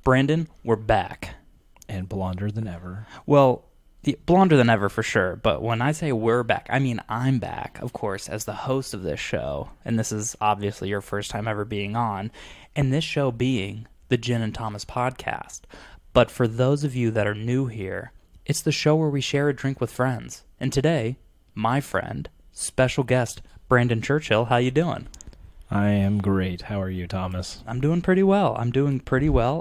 Brandon, we're back. And blonder than ever. Well, blonder than ever for sure, but when I say we're back, I mean I'm back, of course, as the host of this show, and this is obviously your first time ever being on, and this show being the Jen and Thomas podcast. But for those of you that are new here, it's the show where we share a drink with friends. And today, my friend, special guest, Brandon Churchill, how you doing? I am great. How are you, Thomas? I'm doing pretty well.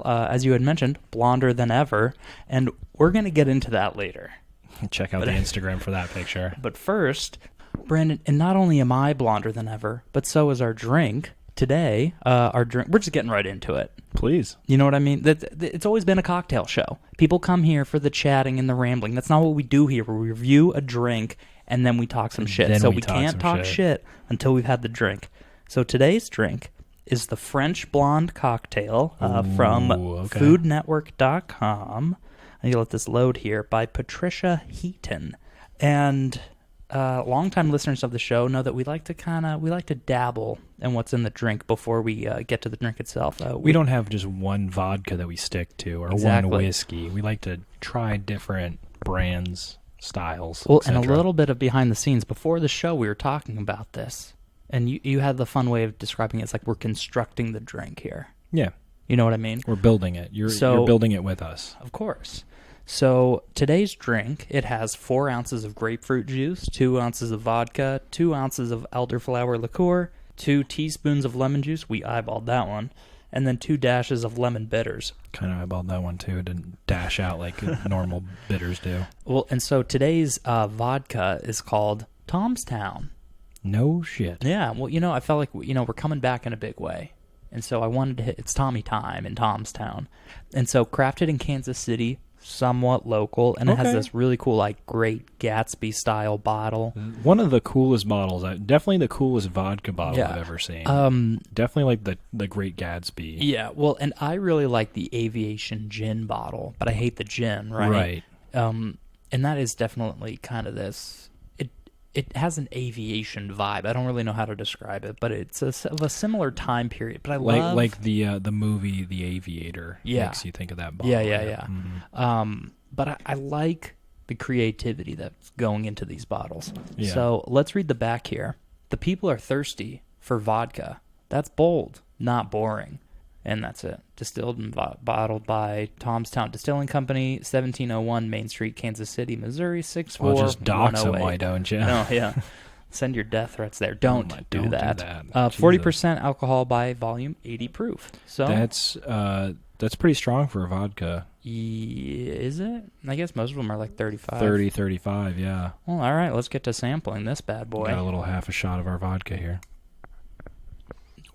As you had mentioned, blonder than ever, and we're going to get into that later. Check out the Instagram for that picture. But first, Brandon, and not only am I blonder than ever, but so is our drink. Today, we're just getting right into it. Please. You know what I mean? It's always been a cocktail show. People come here for the chatting and the rambling. That's not what we do here. We review a drink, and then we talk some shit. So we can't talk shit until we've had the drink. So today's drink is the French Blonde cocktail from foodnetwork.com. I need to let this load here, by Patricia Heaton. And longtime listeners of the show know that we like to dabble in what's in the drink before we get to the drink itself. We don't have just one vodka that we stick to or one whiskey. We like to try different brands, styles, well, and a little bit of behind the scenes. Before the show, we were talking about this. And you had the fun way of describing it. It's like we're constructing the drink here. Yeah. You know what I mean? We're building it. You're building it with us. Of course. So today's drink, it has 4 ounces of grapefruit juice, 2 ounces of vodka, 2 ounces of elderflower liqueur, 2 teaspoons of lemon juice. We eyeballed that one. And then 2 dashes of lemon bitters. Kind of eyeballed that one, too. It didn't dash out like normal bitters do. Well, and so today's vodka is called Tom's Town. No shit. Yeah, well, I felt like, we're coming back in a big way. And so I wanted to hit, it's Tommy time in Tom's Town. And so crafted in Kansas City, somewhat local, and it has this really cool, like, Great Gatsby-style bottle. One of the coolest bottles, definitely the coolest vodka bottle I've ever seen. Definitely like the Great Gatsby. Yeah, well, and I really like the Aviation Gin bottle, but I hate the gin, right? Right. And that is definitely kind of this... It has an aviation vibe. I don't really know how to describe it, but it's of a similar time period. But I love like the movie The Aviator. Yeah, makes you think of that bottle. Yeah. Mm-hmm. But I like the creativity that's going into these bottles. Yeah. So let's read the back here. The people are thirsty for vodka. That's bold, not boring. And that's it. Distilled and bottled by Tom's Town Distilling Company, 1701 Main Street, Kansas City, Missouri, 64108. Well, just dox them, why don't you? No, yeah. Send your death threats there. Don't do that. 40% alcohol by volume, 80 proof. So that's pretty strong for a vodka. Is it? I guess most of them are like 35. 30, 35, yeah. Well, all right. Let's get to sampling this bad boy. Got a little half a shot of our vodka here.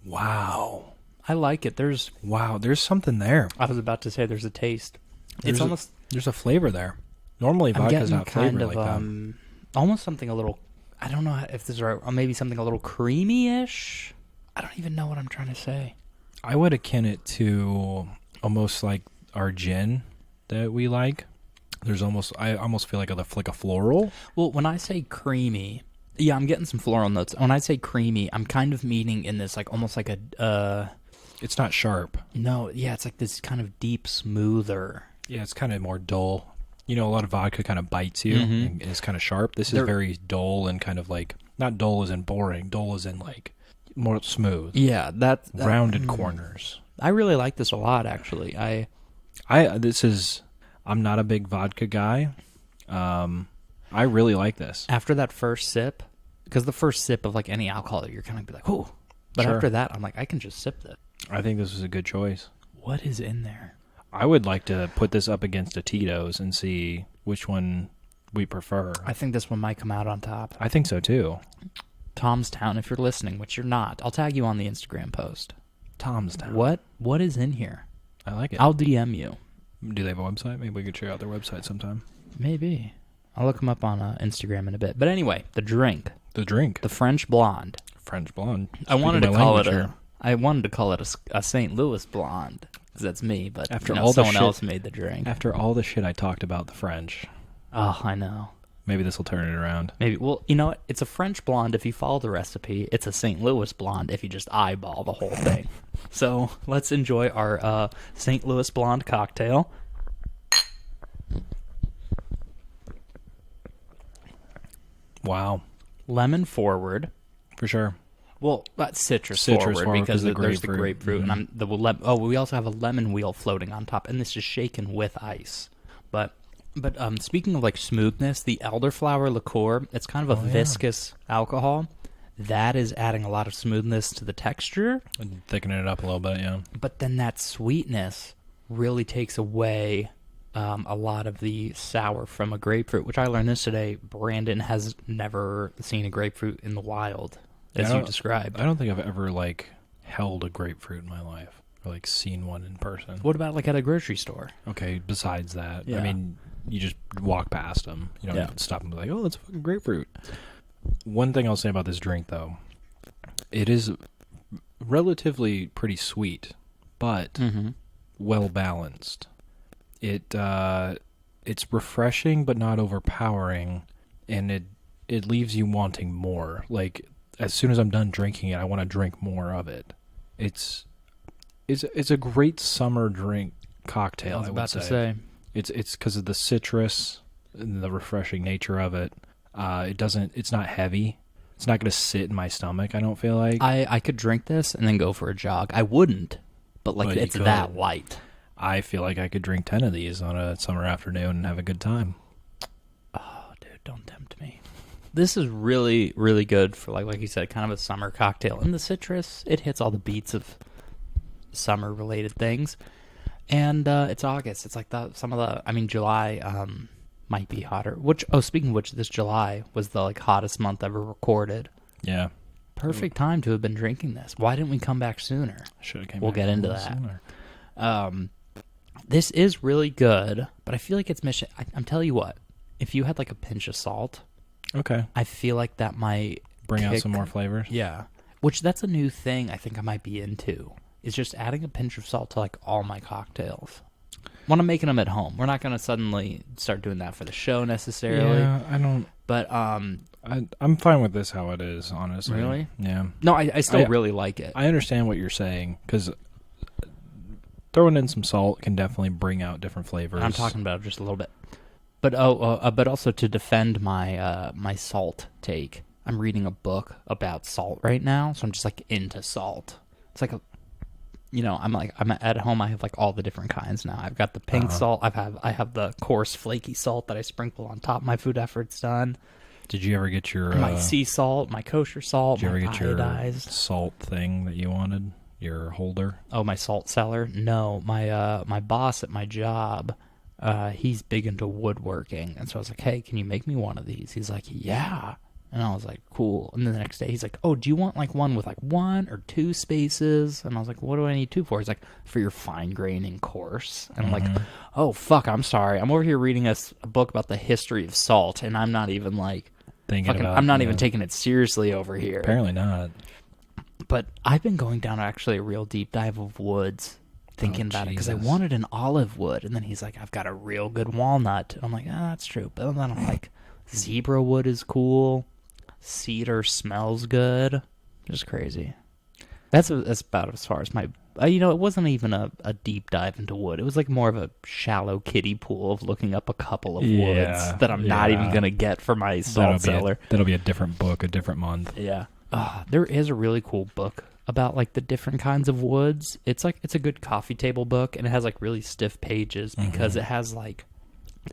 Wow. I like it. There's something there. I was about to say there's a taste. There's Almost something a little, I don't know if this is right, or maybe something a little creamy-ish. I don't even know what I'm trying to say. I would akin it to almost like our gin that we like. I almost feel like a floral. Well, when I say creamy, yeah, I'm getting some floral notes. When I say creamy, I'm kind of meaning in this like almost like a it's not sharp. No, yeah, it's like this kind of deep, smoother. Yeah, it's kind of more dull. A lot of vodka kind of bites you and is kind of sharp. This is very dull and kind of like, not dull as in boring, dull as in like more smooth. Yeah, that rounded corners. I really like this a lot, actually. I'm not a big vodka guy. I really like this. After that first sip, because the first sip of like any alcohol, you're kind of be like, oh. But sure. After that, I'm like, I can just sip this. I think this is a good choice. What is in there? I would like to put this up against a Tito's and see which one we prefer. I think this one might come out on top. I think so, too. Tom's Town, if you're listening, which you're not, I'll tag you on the Instagram post. Tom's Town. What is in here? I like it. I'll DM you. Do they have a website? Maybe we could check out their website sometime. Maybe. I'll look them up on Instagram in a bit. But anyway, the drink. The French Blonde. French Blonde. I wanted to call it a St. Louis Blonde, because that's me, but someone else made the drink. After all the shit I talked about the French. Oh, I know. Maybe this will turn it around. Maybe. Well, you know what? It's a French blonde if you follow the recipe. It's a St. Louis blonde if you just eyeball the whole thing. So let's enjoy our St. Louis blonde cocktail. Wow. Lemon forward. For sure. Well, that's citrus forward because there's the grapefruit. Mm-hmm. And we also have a lemon wheel floating on top, and this is shaken with ice. But speaking of like smoothness, the elderflower liqueur, it's kind of a viscous alcohol. That is adding a lot of smoothness to the texture. And thickening it up a little bit, yeah. But then that sweetness really takes away a lot of the sour from a grapefruit, which I learned this today. Brandon has never seen a grapefruit in the wild, as you described. I don't think I've ever, like, held a grapefruit in my life or, like, seen one in person. What about, like, at a grocery store? Okay, besides that. Yeah. I mean, you just walk past them. You don't even stop and be like, oh, that's a fucking grapefruit. One thing I'll say about this drink, though, it is relatively pretty sweet, but well-balanced. It's refreshing but not overpowering, and it leaves you wanting more. Like, as soon as I'm done drinking it, I want to drink more of it. It's a great summer drink cocktail. I was about to say. It's because of the citrus and the refreshing nature of it. It's not heavy. It's not going to sit in my stomach, I don't feel like. I could drink this and then go for a jog. I wouldn't, but it's that light. I feel like I could drink 10 of these on a summer afternoon and have a good time. Oh, dude, don't tempt me. This is really, really good for, like you said, kind of a summer cocktail. And the citrus, it hits all the beats of summer-related things. And it's August. It's like July might be hotter. Speaking of which, this July was the hottest month ever recorded. Yeah. Perfect time to have been drinking this. Why didn't we come back sooner? Should have came We'll back get into that. This is really good, but I feel like it's mission. I'm telling you what, if you had like a pinch of salt, okay, I feel like that might bring out some more flavors. Yeah, which that's a new thing I think I might be into. Is just adding a pinch of salt to like all my cocktails. When I'm making them at home, we're not going to suddenly start doing that for the show necessarily. Yeah, I don't. But I'm fine with this how it is, honestly. Really? Yeah. No, I still really like it. I understand what you're saying because throwing in some salt can definitely bring out different flavors. I'm talking about just a little bit. But also to defend my my salt take, I'm reading a book about salt right now, so I'm just like into salt. It's like I'm at home. I have like all the different kinds now. I've got the pink salt. I have the coarse flaky salt that I sprinkle on top of my food after it's done. Did you ever get your my sea salt, my kosher salt, did you ever get iodized your salt thing that you wanted? Your holder? Oh, my salt cellar? No, my boss at my job, he's big into woodworking, and so I was like, hey, can you make me one of these? He's like, yeah. And I was like, cool. And then the next day, he's like, oh, do you want like one with like 1 or 2 spaces? And I was like, what do I need 2 for? He's like, for your fine graining course. And I'm like, oh, fuck, I'm sorry. I'm over here reading a book about the history of salt, and I'm not even like, I'm not even taking it seriously over here. Apparently not. But I've been going down actually a real deep dive of woods, thinking about it, because I wanted an olive wood. And then he's like, I've got a real good walnut. I'm like, that's true. But then I'm like, zebra wood is cool. Cedar smells good. Just crazy. That's about as far as my... it wasn't even a deep dive into wood. It was like more of a shallow kiddie pool of looking up a couple of woods that I'm not even going to get for my salt cellar. That'll be a different book, a different month. Yeah. There is a really cool book about like the different kinds of woods. It's a good coffee table book, and it has like really stiff pages because it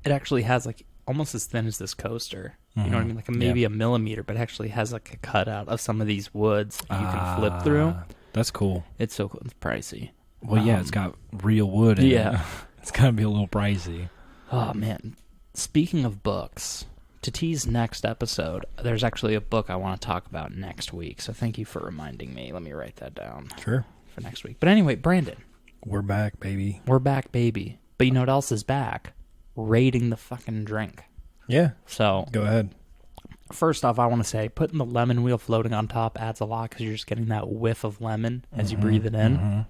actually has like almost as thin as this coaster. You know what I mean? Like maybe a millimeter, but it actually has like a cutout of some of these woods that you can flip through. That's cool. It's so cool. It's pricey. Well, it's got real wood in it. It's gotta be a little pricey. Oh man. Speaking of books, to tease next episode, there's actually a book I want to talk about next week. So thank you for reminding me. Let me write that down. Sure. For next week. But anyway, Brandon. We're back, baby. We're back, baby. But you know what else is back? Rating the fucking drink. Yeah. So go ahead. First off, I want to say putting the lemon wheel floating on top adds a lot because you're just getting that whiff of lemon as you breathe it in.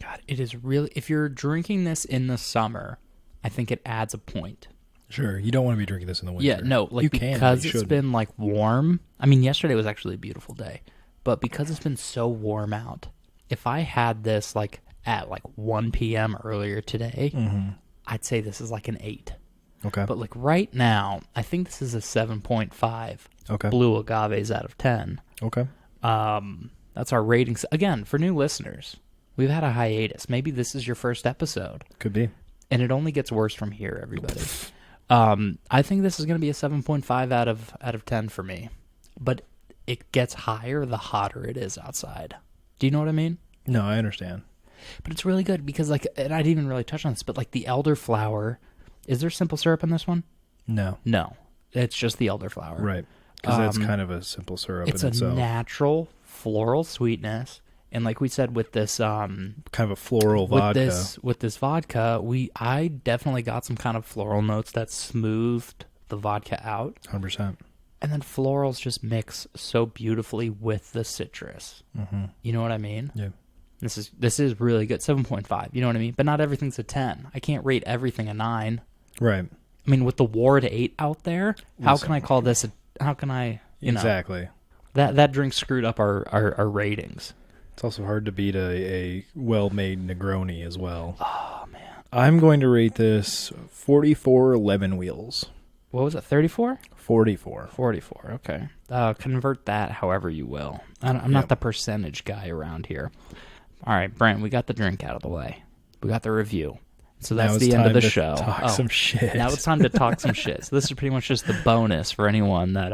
God, it is really... If you're drinking this in the summer, I think it adds a point. Sure, you don't want to be drinking this in the winter. Yeah, no, like you can, because you it's shouldn't. been like warm. I mean, yesterday was actually a beautiful day, but because it's been so warm out, if I had this like at like 1 p.m. earlier today, I'd say this is like an 8. Okay. But like right now, I think this is a 7.5 Okay. blue agaves out of 10. Okay. That's our ratings. Again, for new listeners, we've had a hiatus. Maybe this is your first episode. Could be. And it only gets worse from here, everybody. I think this is going to be a 7.5 out of 10 for me. But it gets higher the hotter it is outside. Do you know what I mean? No, I understand. But it's really good because, like, and I didn't even really touch on this, but, like, the elderflower, is there simple syrup in this one? No. No. It's just the elderflower. Right. Because that's kind of a simple syrup It's in a itself. natural floral sweetness. And like we said with this kind of a floral vodka. With this vodka, I definitely got some kind of floral notes that smoothed the vodka out. 100%. And then florals just mix so beautifully with the citrus. Mm-hmm. You know what I mean? Yeah. This is really good. 7.5. You know what I mean? But not everything's a 10. I can't rate everything a 9. Right. I mean, with the Ward 8 out there, how can I call this how can I, exactly. That drink screwed up our ratings. It's also hard to beat a well-made Negroni as well. Oh, man. I'm going to rate this 44 lemon wheels. What was it, 34? 44. 44, okay. Convert that however you will. I'm not the percentage guy around here. All right, Brent, we got the drink out of the way. We got the review. So that's the end of the show. Talk some shit. Now it's time to talk some shit. So this is pretty much just the bonus for anyone that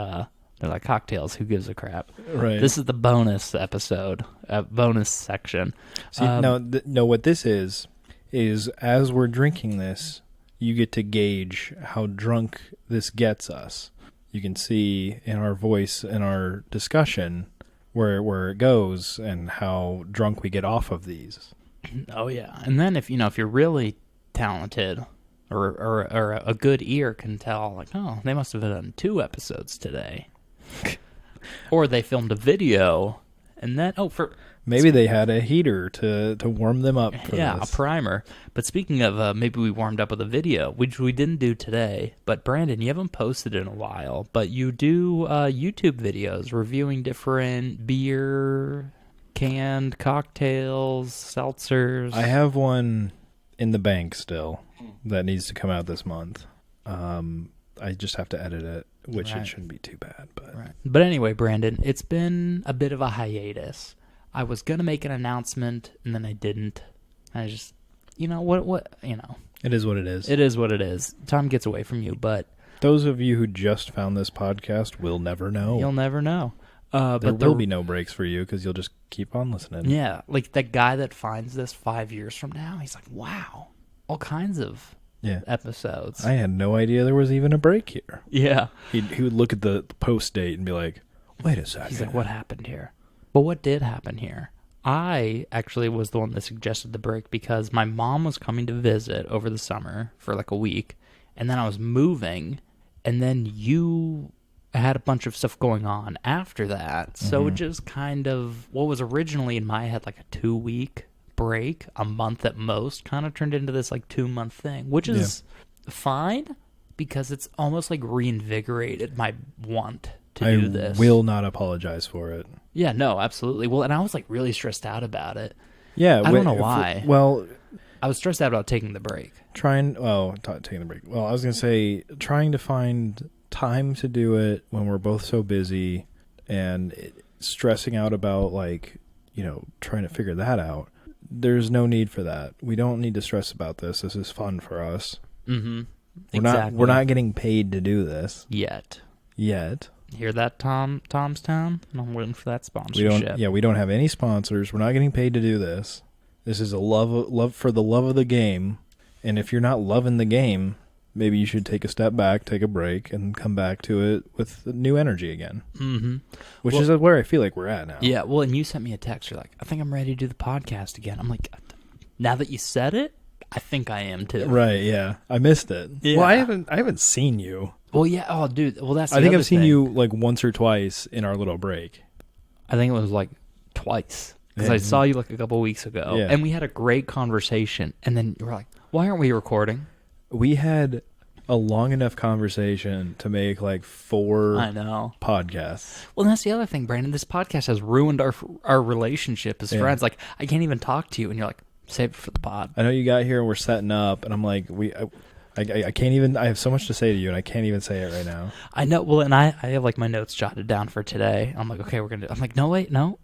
they're like cocktails. Who gives a crap? Right. This is the bonus episode, bonus section. See, no. What this is as we're drinking this, you get to gauge how drunk this gets us. You can see in our voice in our discussion where it goes and how drunk we get off of these. Oh yeah, and then if you're really talented or a good ear can tell, like, oh, they must have done 2 episodes today. Or they filmed a video and then maybe they had a heater to warm them up for this. A primer. But speaking of maybe we warmed up with a video, which we didn't do today, but Brandon, you haven't posted in a while, but you do YouTube videos reviewing different beer, canned cocktails, seltzers. I have one in the bank still that needs to come out this month. I just have to edit it, which it shouldn't be too bad. But anyway, Brandon, it's been a bit of a hiatus. I was going to make an announcement, and then I didn't. I just, what. It is what it is. It is what it is. Time gets away from you, but those of you who just found this podcast will never know. You'll never know. There will be no breaks for you because you'll just keep on listening. Yeah, like that guy that finds this 5 years from now, he's like, wow, all kinds of episodes. I had no idea there was even a break here. Yeah. He would look at the post date and be like, wait a second. He's like, what happened here? But what did happen here? I actually was the one that suggested the break because my mom was coming to visit over the summer for like a week, and then I was moving, and then you had a bunch of stuff going on after that. So it just kind of, what was originally in my head like a 2-week break, a month at most, kind of turned into this like 2-month thing, which is fine because it's almost like reinvigorated my want to do this. I will not apologize for it. Yeah, no, absolutely. Well, and I was like really stressed out about it. Yeah. I don't know why. Well, I was stressed out about taking the break. Taking the break. Well, I was going to say trying to find time to do it when we're both so busy and stressing out about trying to figure that out. There's no need for that. We don't need to stress about this. This is fun for us. Mm-hmm. We're not getting paid to do this yet. Hear that, Tom's Town? I'm waiting for that sponsorship. We don't have any sponsors. We're not getting paid to do this. This is a love for the love of the game. And if you're not loving the game, maybe you should take a step back, take a break, and come back to it with new energy again. Mm-hmm. Which is where I feel like we're at now. Yeah, well, and you sent me a text. You're like, I think I'm ready to do the podcast again. I'm like, now that you said it, I think I am too. Right, yeah. I missed it. Yeah. Well, I haven't seen you. Well, yeah. Oh, dude. Well, that's the I think other I've seen thing. you like once or twice in our little break. I think it was like twice. Because I saw you like a couple weeks ago. Yeah. And we had a great conversation. And then you were like, why aren't we recording? We had a long enough conversation to make like 4 I know. podcasts. Well, that's the other thing, Brandon. This podcast has ruined our relationship as friends. Like, I can't even talk to you, and you're like, save it for the pod. I know you got here and we're setting up, and I'm like, I can't even. I have so much to say to you, and I can't even say it right now. I know. Well, and I have like my notes jotted down for today. I'm like, okay, we're gonna. I'm like, no, wait, no,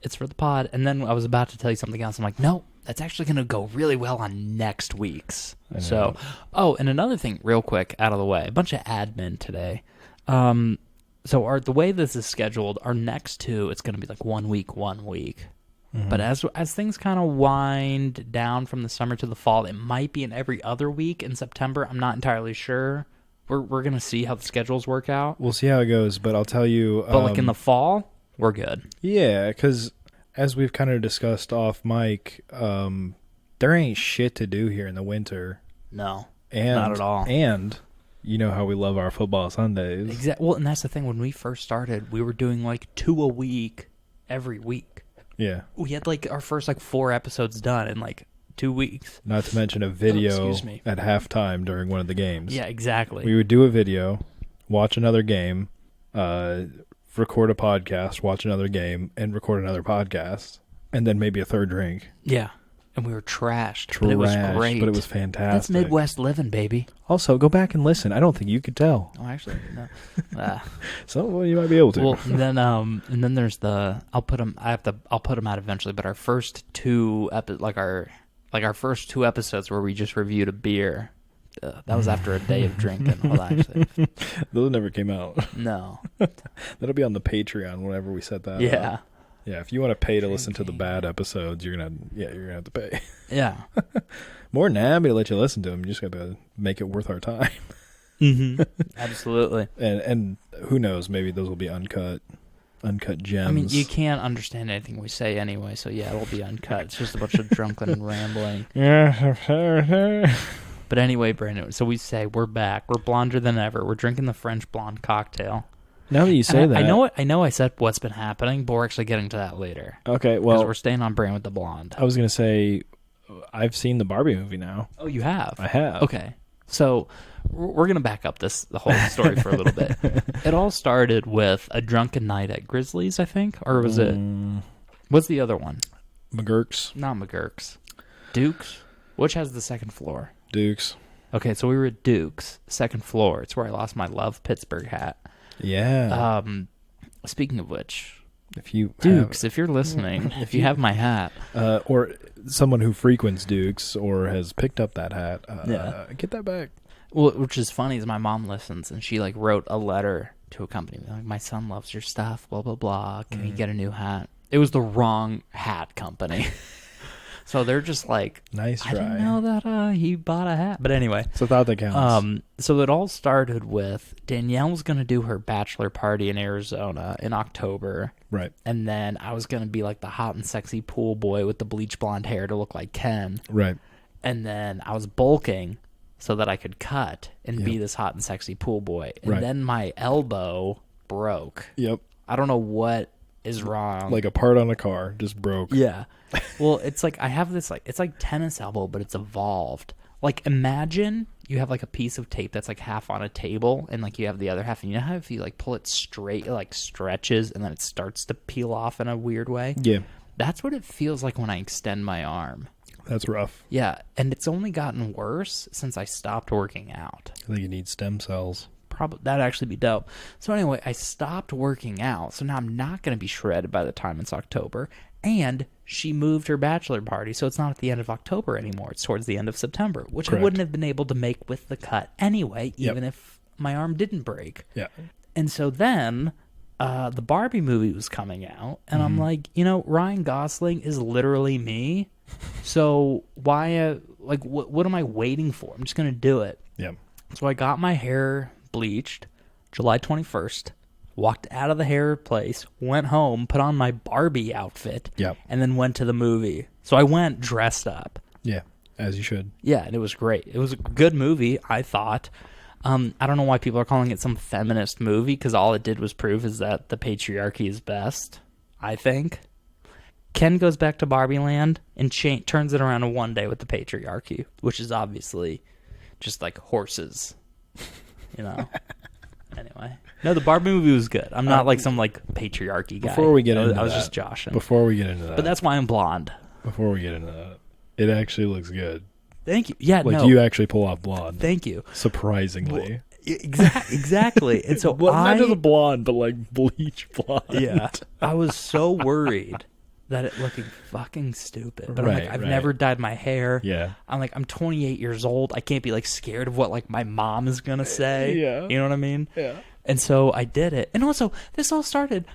it's for the pod. And then I was about to tell you something else. I'm like, no, that's actually gonna go really well on next week's. So, and another thing, real quick, out of the way, a bunch of admin today. So the way this is scheduled, our next 2, it's gonna be like 1 week, 1 week. Mm-hmm. But as things kind of wind down from the summer to the fall, it might be in every other week in September. I'm not entirely sure. We're gonna see how the schedules work out. We'll see how it goes, but I'll tell you. But like in the fall, we're good. Yeah, because as we've kind of discussed off mic, there ain't shit to do here in the winter. No, not at all. And you know how we love our football Sundays. Exactly. Well, and that's the thing. When we first started, we were doing like 2 a week every week. Yeah. We had like our first like 4 episodes done in like 2 weeks. Not to mention a video at halftime during one of the games. Yeah, exactly. We would do a video, watch another game, record a podcast, watch another game, and record another podcast, and then maybe a third drink. Yeah. And we were trashed. But it was great. But it was fantastic. That's Midwest living, baby. Also, go back and listen. I don't think you could tell. Oh, actually, no. So, well, you might be able to. Well, and then there's the. I'll put them out eventually. But our first 2 our first 2 episodes where we just reviewed a beer. That was after a day of drinking. Well, actually, those never came out. No. That'll be on the Patreon whenever we set that. Yeah. up. Yeah, if you want to pay to listen to the bad episodes, you're gonna have to pay. Yeah. More than happy to let you listen to them. You just got to make it worth our time. Mm-hmm. Absolutely. And who knows? Maybe those will be uncut gems. I mean, you can't understand anything we say anyway, so yeah, it'll be uncut. It's just a bunch of drunken rambling. But anyway, Brandon, so we say we're back. We're blonder than ever. We're drinking the French blonde cocktail. Now that you say that, I know. I said what's been happening, but we're actually getting to that later. Okay, well, because we're staying on brand with the blonde. I was gonna say, I've seen the Barbie movie now. Oh, you have? I have. Okay, so we're gonna back up the whole story for a little bit. It all started with a drunken night at Grizzlies, I think, or was it? What's the other one? McGurk's. Not McGurk's. Duke's. Which has the second floor? Duke's. Okay, so we were at Duke's, second floor. It's where I lost my Love Pittsburgh hat. Yeah. Speaking of which, if you're listening, if you have my hat, or someone who frequents Duke's or has picked up that hat, get that back. Well, which is funny is my mom listens and she like wrote a letter to a company like, my son loves your stuff, blah blah blah. Can he get a new hat? It was the wrong hat company. So they're just like, nice try. I didn't know that he bought a hat. But anyway. So thought that counts. So it all started with Danielle's going to do her bachelor party in Arizona in October. Right. And then I was going to be like the hot and sexy pool boy with the bleach blonde hair to look like Ken. Right. And then I was bulking so that I could cut and be this hot and sexy pool boy. And then my elbow broke. Yep. I don't know what is wrong. Like a part on a car just broke. Yeah. Well, it's like I have this it's like tennis elbow, but it's evolved. Like imagine you have like a piece of tape that's like half on a table and like you have the other half, and you know how if you like pull it straight, it like stretches and then it starts to peel off in a weird way? Yeah. That's what it feels like when I extend my arm. That's rough. Yeah, and it's only gotten worse since I stopped working out. I think you need stem cells. Probably that'd actually be dope. So anyway, I stopped working out, so now I'm not going to be shredded by the time it's October. And she moved her bachelor party, so it's not at the end of October anymore. It's towards the end of September, which I wouldn't have been able to make with the cut anyway, even if my arm didn't break. Yeah. And so then the Barbie movie was coming out, and I'm like, Ryan Gosling is literally me. So why, what am I waiting for? I'm just going to do it. Yeah. So I got my hair bleached July 21st. Walked out of the hair place, went home, put on my Barbie outfit, and then went to the movie. So I went dressed up. Yeah, as you should. Yeah, and it was great. It was a good movie, I thought. I don't know why people are calling it some feminist movie, because all it did was prove is that the patriarchy is best, I think. Ken goes back to Barbie Land and turns it around in one day with the patriarchy, which is obviously just like horses You know. Anyway, no, the Barbie movie was good. I'm not like some like patriarchy guy. Before we get into I was that, just joshing. Before we get into that, But that's why I'm blonde. Before we get into that, it actually looks good. Thank you. Yeah, like no. you actually pull off blonde. Thank you. Surprisingly. Exactly. And so not just blonde, but like bleach blonde. Yeah. I was so worried that it looking fucking stupid. But I'm like, I've never dyed my hair. Yeah. I'm 28 years old. I can't be like scared of what like my mom is gonna say. Yeah. You know what I mean? Yeah. And so I did it. And also, this all started.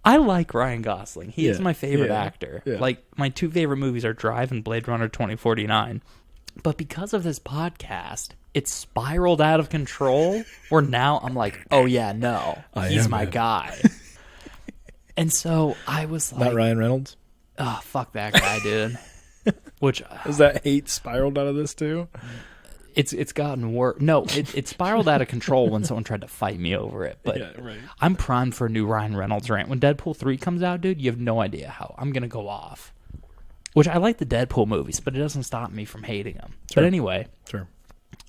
I like Ryan Gosling. He is my favorite actor. Yeah. Like my two favorite movies are Drive and Blade Runner 2049. But because of this podcast, it spiraled out of control. Where now I'm like, oh yeah, no, he's my guy. And so I was like, not Ryan Reynolds. Oh, fuck that guy, dude. Which is that hate spiraled out of this too? It's gotten worse. No, it spiraled out of control when someone tried to fight me over it. But yeah, right. I'm primed for a new Ryan Reynolds rant. When Deadpool 3 comes out, dude, you have no idea how I'm gonna go off. Which I like the Deadpool movies, but it doesn't stop me from hating them. Sure. But anyway, sure.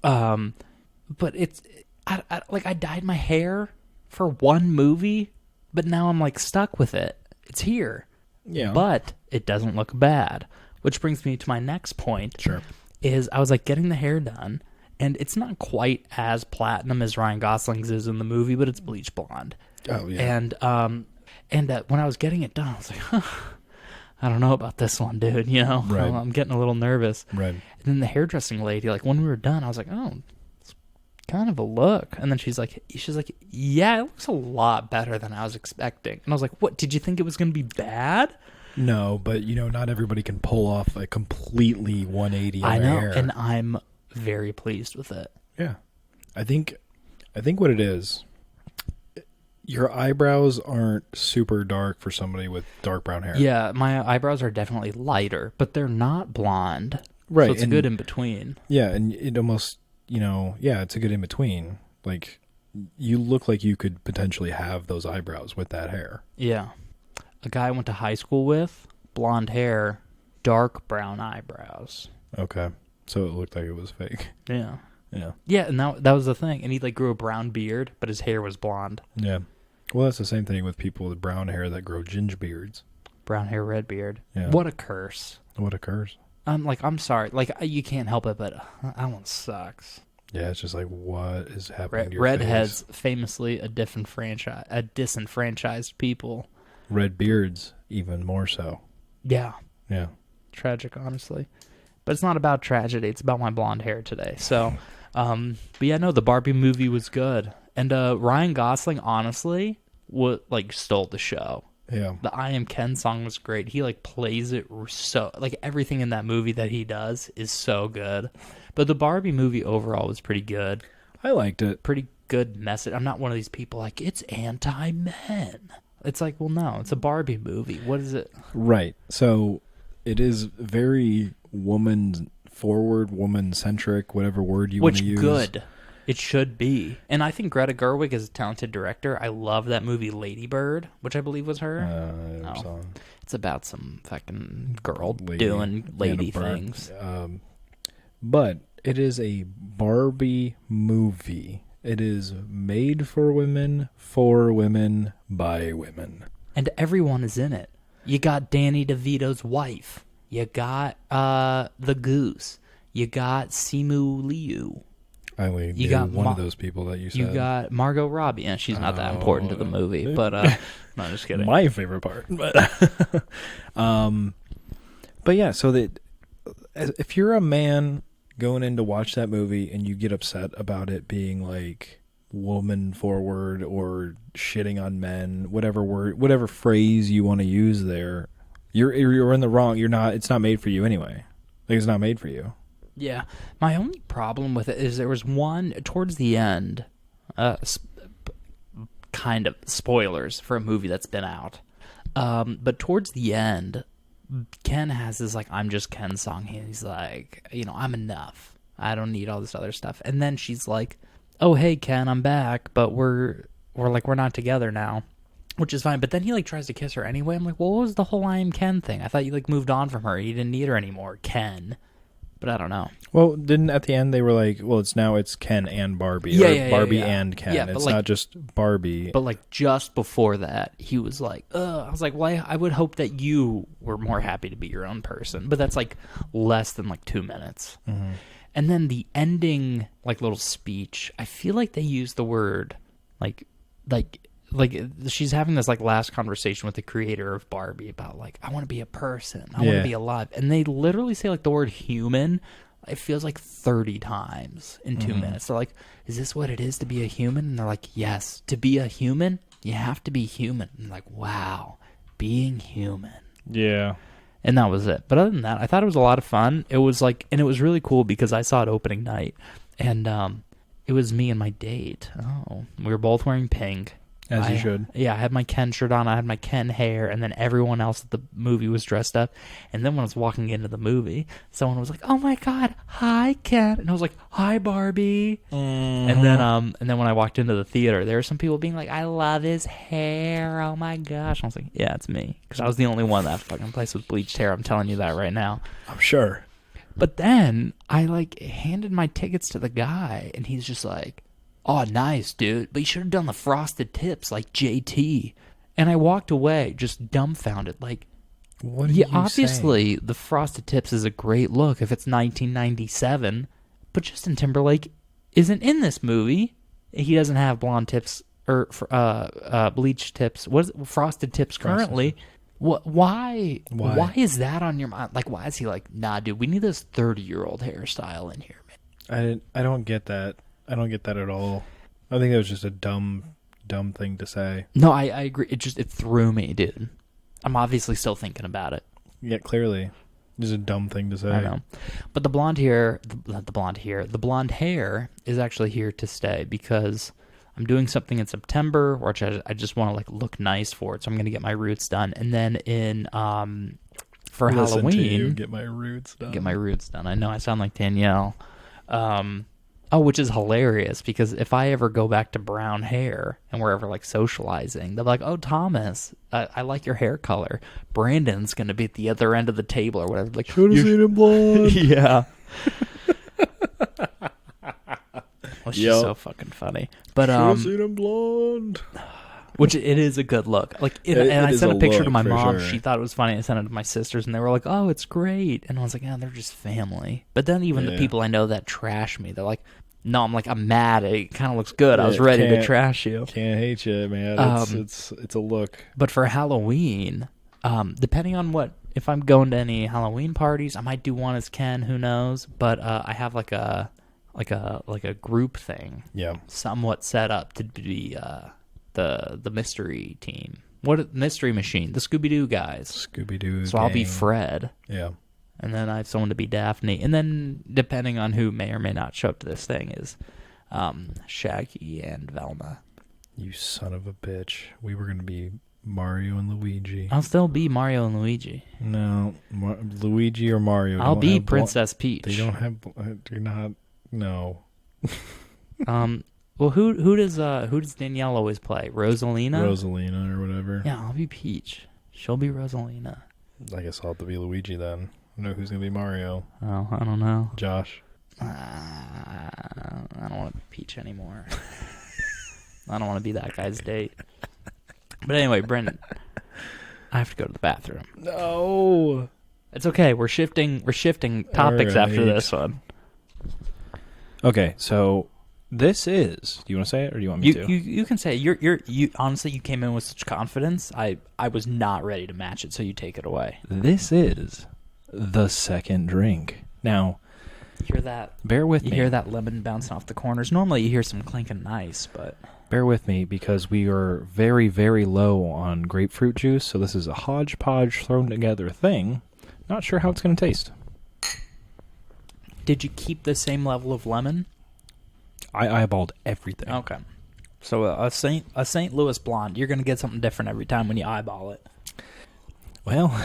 But it's I dyed my hair for one movie, but now I'm like stuck with it. It's here. Yeah. But it doesn't look bad. Which brings me to my next point. Sure. Is I was like getting the hair done, and it's not quite as platinum as Ryan Gosling's is in the movie, but it's bleach blonde. Oh yeah. And when I was getting it done, I was like, huh, I don't know about this one, dude. You know, right. I'm getting a little nervous. Right. And then the hairdressing lady, like when we were done, I was like, oh, it's kind of a look. And then she's like, yeah, it looks a lot better than I was expecting. And I was like, what? Did you think it was going to be bad? No, but not everybody can pull off a completely 180 on their hair. And I'm very pleased with it. Yeah. I think what it is, your eyebrows aren't super dark for somebody with dark brown hair. Yeah, my eyebrows are definitely lighter, but they're not blonde. Right. So it's a good in between. Yeah, and it almost, it's a good in between. Like, you look like you could potentially have those eyebrows with that hair. Yeah. A guy I went to high school with, blonde hair, dark brown eyebrows. Okay. So it looked like it was fake. Yeah. Yeah. Yeah, and that was the thing. And he like grew a brown beard, but his hair was blonde. Yeah. Well, that's the same thing with people with brown hair that grow ginger beards. Brown hair, red beard. Yeah. What a curse. What a curse. I'm sorry. Like, you can't help it, but that one sucks. Yeah, it's just like, what is happening to your Redheads, face? famously a disenfranchised people. Red beards, even more so. Yeah. Yeah. Tragic, honestly. But it's not about tragedy. It's about my blonde hair today. So, but yeah, no, the Barbie movie was good. And Ryan Gosling, honestly, stole the show. Yeah. The I Am Ken song was great. He like plays it so, like everything in that movie that he does is so good. But the Barbie movie overall was pretty good. I liked it. Pretty good message. I'm not one of these people like, it's anti-men. It's like, well, no, it's a Barbie movie. What is it? Right. So it is very woman-forward, woman-centric, whatever word you want to use. Which good. It should be. And I think Greta Gerwig is a talented director. I love that movie Lady Bird, which I believe was her. I never saw it. It's about some fucking girl doing lady things. But it is a Barbie movie. It is made for women, by women. And everyone is in it. You got Danny DeVito's wife. You got the Goose. You got Simu Liu. I only knew one of those people that you said. You got Margot Robbie. And she's not that important to the movie. But, no, just kidding. My favorite part. But yeah, so that if you're a man going in to watch that movie and you get upset about it being like woman forward or shitting on men, whatever phrase you want to use there, you're in the wrong. It's not made for you anyway. Like, it's not made for you. Yeah. My only problem with it is there was one towards the end, kind of spoilers for a movie that's been out. But towards the end, Ken has this like "I'm just Ken" song. He's like, I'm enough. I don't need all this other stuff. And then she's like, "Oh hey Ken, I'm back, but we're not together now," which is fine. But then he like tries to kiss her anyway. I'm like, well, what was the whole "I am Ken" thing? I thought you like moved on from her. You didn't need her anymore, Ken. But I don't know. Well, didn't at the end they were like, well, it's Ken and Barbie. Yeah, Barbie yeah. and Ken. Yeah, but it's like, not just Barbie. But like just before that, he was like, I was like, well, I would hope that you were more happy to be your own person. But that's like less than like 2 minutes. Mm-hmm. And then the ending, like little speech, I feel like they use the word like she's having this like last conversation with the creator of Barbie about like, I want to be a person, I want to be alive, and they literally say like the word human. It feels like 30 times in 2 minutes. They're like, is this what it is to be a human? And they're like, yes, to be a human, you have to be human. And I'm like, wow, being human. Yeah. And that was it. But other than that, I thought it was a lot of fun. It was like, and it was really cool because I saw it opening night, and it was me and my date. Oh, we were both wearing pink. As you should. Yeah, I had my Ken shirt on. I had my Ken hair, and then everyone else at the movie was dressed up. And then when I was walking into the movie, someone was like, "Oh my God, hi Ken," and I was like, "Hi Barbie." Mm-hmm. And then when I walked into the theater, there were some people being like, "I love his hair. Oh my gosh!" And I was like, "Yeah, it's me," because I was the only one that fucking place with bleached hair. I'm telling you that right now. I'm sure. But then I like handed my tickets to the guy, and he's just like, "Oh, nice, dude. But you should have done the frosted tips like JT." And I walked away just dumbfounded. Like, what are you obviously saying? the frosted tips is a great look if it's 1997, but Justin Timberlake isn't in this movie. He doesn't have blonde tips or bleached tips. What is it? Frosted tips currently. Why? Why is that on your mind? Like, why is he like, nah, dude, we need this 30-year-old hairstyle in here, man? I don't get that. I don't get that at all. I think that was just a dumb thing to say. No, I agree. It threw me, dude. I'm obviously still thinking about it. Yeah, clearly. It's a dumb thing to say. I know. But the blonde hair is actually here to stay because I'm doing something in September, which I just want to like look nice for it. So I'm going to get my roots done. And then for Halloween, to you, get my roots done. I know I sound like Danielle. Which is hilarious because if I ever go back to brown hair and we're ever like socializing, they're like, "Oh, Thomas, I like your hair color." Brandon's gonna be at the other end of the table or whatever. Like, should have seen him blonde. Yeah. Which is so fucking funny. But should have seen him blonde. Which it is a good look. Like, and I sent a picture to my mom. Sure. She thought it was funny. I sent it to my sisters, and they were like, "Oh, it's great." And I was like, "Yeah, they're just family." But then even the people I know that trash me, they're like, "No," I'm mad. It kind of looks good. I was ready to trash you. Can't hate you, man. It's a look. But for Halloween, depending on if I'm going to any Halloween parties, I might do one as Ken. Who knows? But I have like a group thing. Yeah. Somewhat set up to be the mystery team. What mystery machine? The Scooby-Doo guys. Scooby-Doo. So gang. I'll be Fred. Yeah. And then I have someone to be Daphne. And then depending on who may or may not show up to this thing is Shaggy and Velma. You son of a bitch. We were going to be Mario and Luigi. I'll still be Mario and Luigi. No. Luigi or Mario. I'll be Princess Peach. They don't have... You're not... No. Well, who does Danielle always play? Rosalina? Rosalina or whatever. Yeah, I'll be Peach. She'll be Rosalina. I guess I'll have to be Luigi then. I know who's going to be Mario. Oh, I don't know. Josh. I don't want to be Peach anymore. I don't want to be that guy's date. But anyway, Brendan, I have to go to the bathroom. No. It's okay. We're shifting topics after this one. Okay, so this is... Do you want to say it or do you want me to? You can say it. You honestly, you came in with such confidence. I was not ready to match it, so you take it away. This is the second drink. Now, you hear that? Bear with me. You hear that lemon bouncing off the corners. Normally you hear some clinking ice, but... Bear with me because we are very, very low on grapefruit juice, so this is a hodgepodge thrown together thing. Not sure how it's going to taste. Did you keep the same level of lemon? I eyeballed everything. Okay. So a St. Louis blonde, you're going to get something different every time when you eyeball it. Well,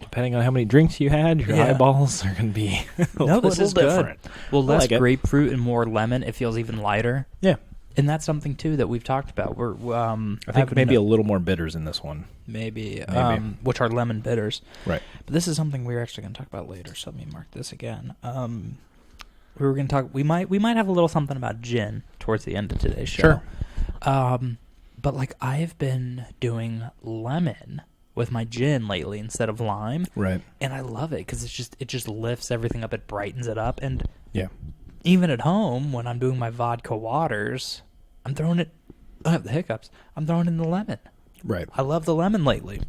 depending on how many drinks you had, your eyeballs are going to be a little different. Well, less like grapefruit and more lemon. It feels even lighter. Yeah. And that's something too that we've talked about. I think maybe a little more bitters in this one. Maybe. Which are lemon bitters. Right. But this is something we're actually going to talk about later. So let me mark this again. We were going to talk. We might have a little something about gin towards the end of today's show. Sure. But like I've been doing lemon with my gin lately instead of lime. Right. And I love it because it just lifts everything up. It brightens it up. And yeah. Even at home, when I'm doing my vodka waters, I'm throwing it. I have the hiccups. I'm throwing in the lemon. Right. I love the lemon lately.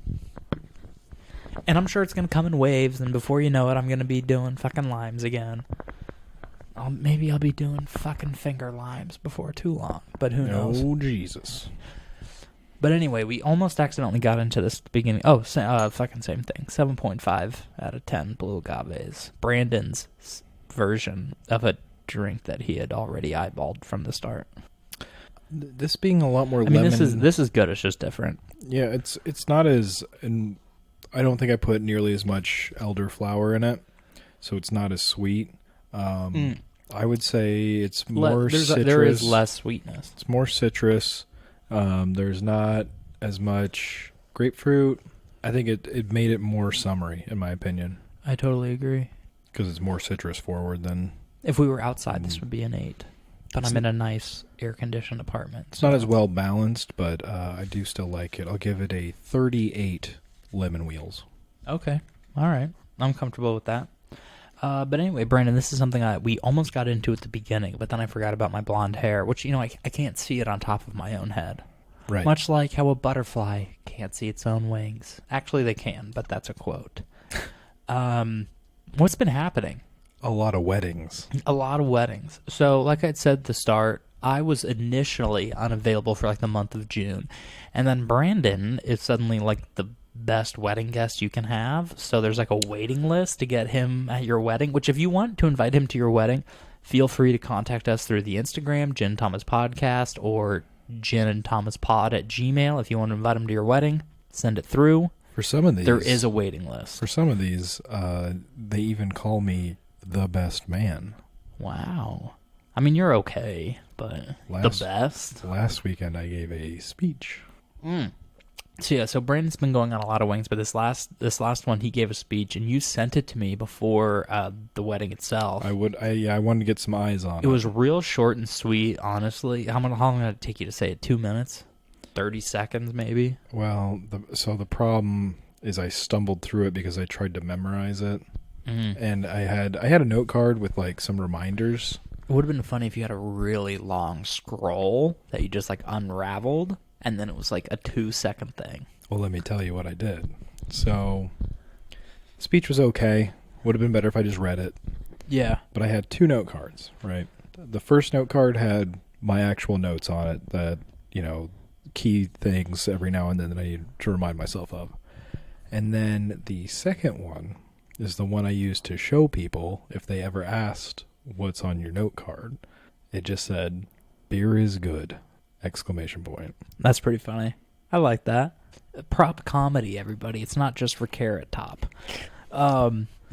And I'm sure it's going to come in waves, and before you know it, I'm going to be doing fucking limes again. Maybe I'll be doing fucking finger limes before too long, but who knows? Oh, Jesus. But anyway, we almost accidentally got into this at the beginning. Oh, fucking same thing. 7.5 out of 10 blue agaves. Brandon's version of a drink that he had already eyeballed from the start. This being a lot more lemon. This is good. It's just different. Yeah, it's not as, and I don't think I put nearly as much elderflower in it, so it's not as sweet. I would say it's more citrus. There is less sweetness. It's more citrus. There's not as much grapefruit. I think it made it more summery, in my opinion. I totally agree. Because it's more citrus forward than... If we were outside, this would be an 8. But I'm in a nice air-conditioned apartment. It's not as well balanced, but I do still like it. I'll give it a 38 lemon wheels. Okay. All right. I'm comfortable with that. But anyway, Brandon, this is something we almost got into at the beginning, but then I forgot about my blonde hair, which, I can't see it on top of my own head. Right. Much like how a butterfly can't see its own wings. Actually, they can, but that's a quote. What's been happening? A lot of weddings. A lot of weddings. So, like I said at the start, I was initially unavailable for like the month of June. And then Brandon is suddenly like the best wedding guest you can have. So there's like a waiting list to get him at your wedding, which if you want to invite him to your wedding, feel free to contact us through the Instagram, Gin Thomas Podcast, or ginandthomaspod@gmail. If you want to invite him to your wedding, send it through. For some of these... There is a waiting list. For some of these, they even call me the best man. Wow. I mean, you're okay, but the best? Last weekend I gave a speech. So Brandon's been going on a lot of wings, but this last one he gave a speech, and you sent it to me before the wedding itself. I wanted to get some eyes on it. It was real short and sweet, honestly. How long did it take you to say it? 2 minutes? 30 seconds, maybe? Well, the problem is I stumbled through it because I tried to memorize it. Mm-hmm. And I had a note card with like some reminders. It would have been funny if you had a really long scroll that you just like unraveled, and then it was like a 2-second thing. Well, let me tell you what I did. So, speech was okay. Would have been better if I just read it. Yeah. But I had 2 note cards, right? The first note card had my actual notes on it that, key things every now and then that I need to remind myself of. And then the second one is the one I used to show people if they ever asked what's on your note card. It just said, "Beer is good!" ! That's pretty funny. I like that. Prop comedy, everybody. It's not just for Carrot Top.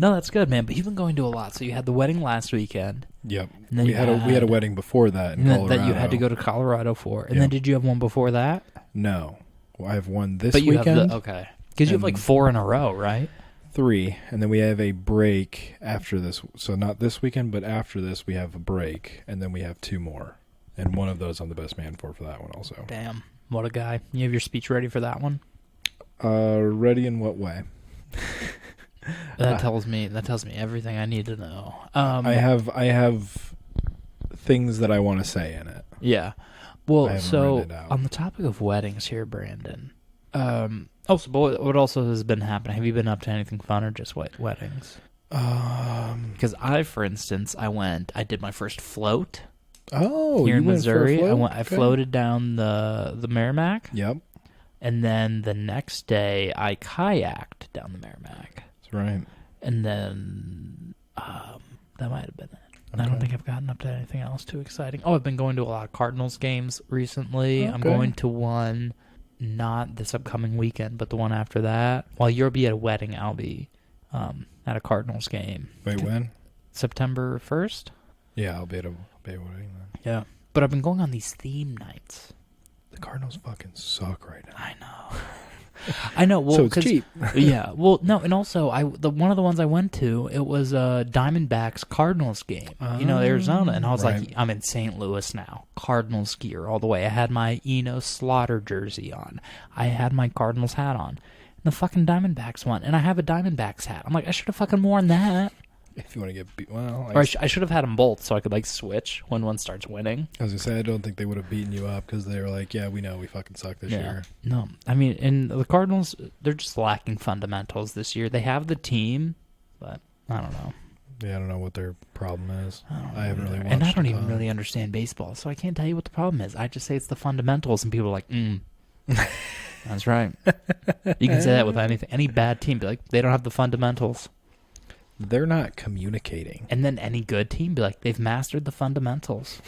No, that's good, man. But you've been going to a lot. So you had the wedding last weekend. Yep. And then we had a wedding before that in Colorado. That you had to go to Colorado for. And then did you have one before that? No. Well, I have one this weekend. Okay. Because you have like 4 in a row, right? 3. And then we have a break after this. So not this weekend, but after this we have a break. And then we have 2 more. And one of those I'm the best man for that one also. Damn. What a guy. You have your speech ready for that one? Ready in what way? That tells me everything I need to know. I have things that I want to say in it. Yeah. Well, so on the topic of weddings here, Brandon. What also has been happening? Have you been up to anything fun or just weddings? Because for instance, I did my first float. Oh, here in Missouri. I floated down the Merrimack. Yep. And then the next day, I kayaked down the Merrimack. That's right. And then that might have been it. Okay. I don't think I've gotten up to anything else too exciting. Oh, I've been going to a lot of Cardinals games recently. Okay. I'm going to one, not this upcoming weekend, but the one after that. While you'll be at a wedding, I'll be at a Cardinals game. Wait, when? September 1st? Yeah, I'll be at a wedding then. Yeah. But I've been going on these theme nights. The Cardinals fucking suck right now. I know. I know. Well, so it's cheap. Yeah. Well, no, and also one of the ones I went to, it was a Diamondbacks Cardinals game. Arizona, and I was like, I'm in St. Louis now. Cardinals gear all the way. I had my Eno Slaughter jersey on. I had my Cardinals hat on. And the fucking Diamondbacks won, and I have a Diamondbacks hat. I'm like, I should have fucking worn that. If you want to get beat, well, I should have had them both so I could like switch when one starts winning. I was gonna say I don't think they would have beaten you up because they were like, yeah, we know we fucking suck this year. No, I mean, and the Cardinals, they're just lacking fundamentals this year. They have the team, but I don't know. Yeah, I don't know what their problem is. I haven't really watched. And I don't even really understand baseball, so I can't tell you what the problem is. I just say it's the fundamentals, and people are like, that's right. You can say that with anything. Any bad team, be like, they don't have the fundamentals. They're not communicating. And then any good team, be like, they've mastered the fundamentals.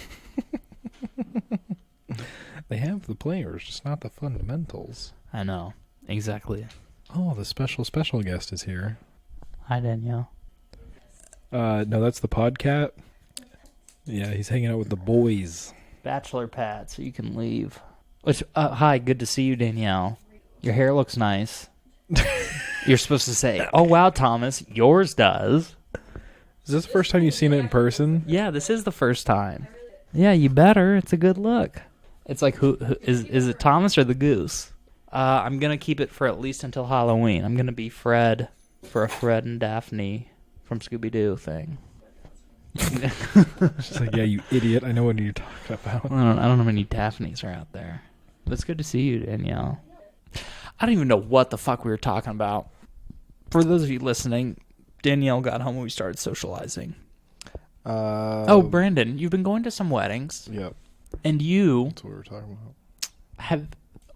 They have the players, just not the fundamentals. I know. Exactly. Oh, the special guest is here. Hi, Danielle. No, that's the podcat. Yeah, he's hanging out with the boys. Bachelor pad, so you can leave. Which, hi, good to see you, Danielle. Your hair looks nice. You're supposed to say, oh, wow, Thomas, yours does. Is this the first time you've seen it in person? Yeah, this is the first time. Yeah, you better. It's a good look. It's like, who is it Thomas or the goose? I'm going to keep it for at least until Halloween. I'm going to be Fred for a Fred and Daphne from Scooby-Doo thing. She's like, yeah, you idiot. I know what you're talking about. I don't know how many Daphnes are out there. But it's good to see you, Danielle. I don't even know what the fuck we were talking about. For those of you listening, Danielle got home when we started socializing. Brandon, you've been going to some weddings. Yep. And you... That's what we were talking about.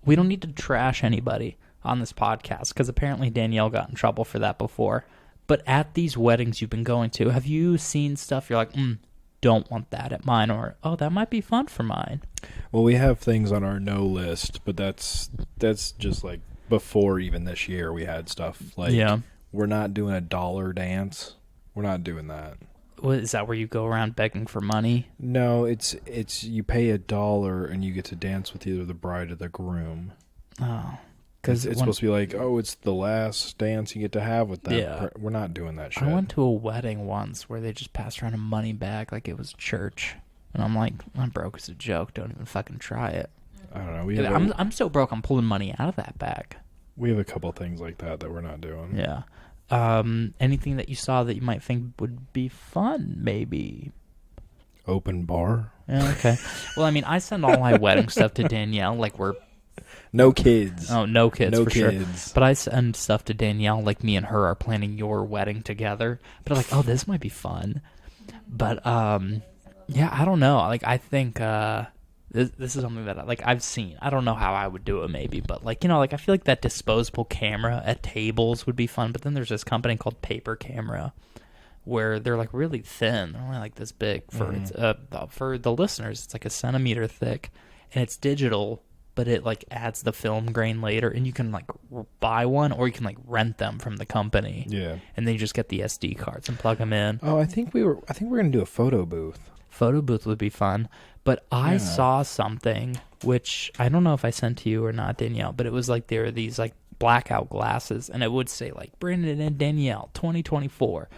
We don't need to trash anybody on this podcast, because apparently Danielle got in trouble for that before. But at these weddings you've been going to, have you seen stuff you're like, don't want that at mine, or, oh, that might be fun for mine? Well, we have things on our no list, but that's just like before even this year we had stuff like, we're not doing a dollar dance. We're not doing that. What, is that where you go around begging for money? No, it's you pay $1 and you get to dance with either the bride or the groom. Oh. Because it's supposed to be like, oh, it's the last dance you get to have with them. Yeah. We're not doing that shit. I went to a wedding once where they just passed around a money bag like it was church. And I'm like, I'm broke as a joke. Don't even fucking try it. I don't know. I'm so broke I'm pulling money out of that bag. We have a couple things like that we're not doing. Yeah. Anything that you saw that you might think would be fun, maybe? Open bar? Yeah, okay. Well, I mean, I send all my wedding stuff to Danielle like we're... No kids. Oh, no kids, no for kids. Sure. But I send stuff to Danielle like me and her are planning your wedding together. But I'm like, oh, this might be fun. But, yeah, I don't know. Like, I think this is something that I've seen. I don't know how I would do it maybe. But, like, I feel like that disposable camera at tables would be fun. But then there's this company called Paper Camera where they're, like, really thin. They're only, like, this big. For the listeners, it's, like, a centimeter thick. And it's digital, but it like adds the film grain later, and you can like buy one or you can like rent them from the company. Yeah. And then you just get the SD cards and plug them in. Oh, I think we're going to do a photo booth. Photo booth would be fun. But I saw something which I don't know if I sent to you or not, Danielle, but it was like there are these like blackout glasses, and it would say like Brandon and Danielle 2024.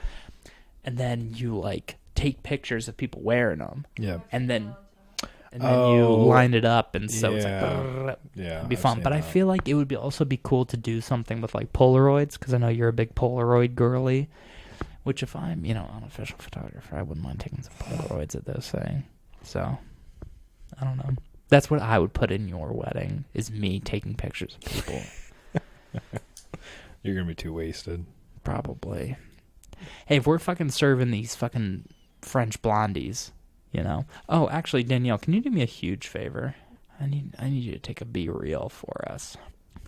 And then you like take pictures of people wearing them. Yeah. And then you line it up, and so it's like, it'd be fun. But I feel like it would also be cool to do something with like Polaroids, because I know you're a big Polaroid girly. Which if I'm, an official photographer, I wouldn't mind taking some Polaroids at this thing. So, I don't know. That's what I would put in your wedding, is me taking pictures of people. You're gonna be too wasted. Probably. Hey, if we're fucking serving these fucking French blondies. Oh, actually, Danielle, can you do me a huge favor? I need you to take a Be Real for us.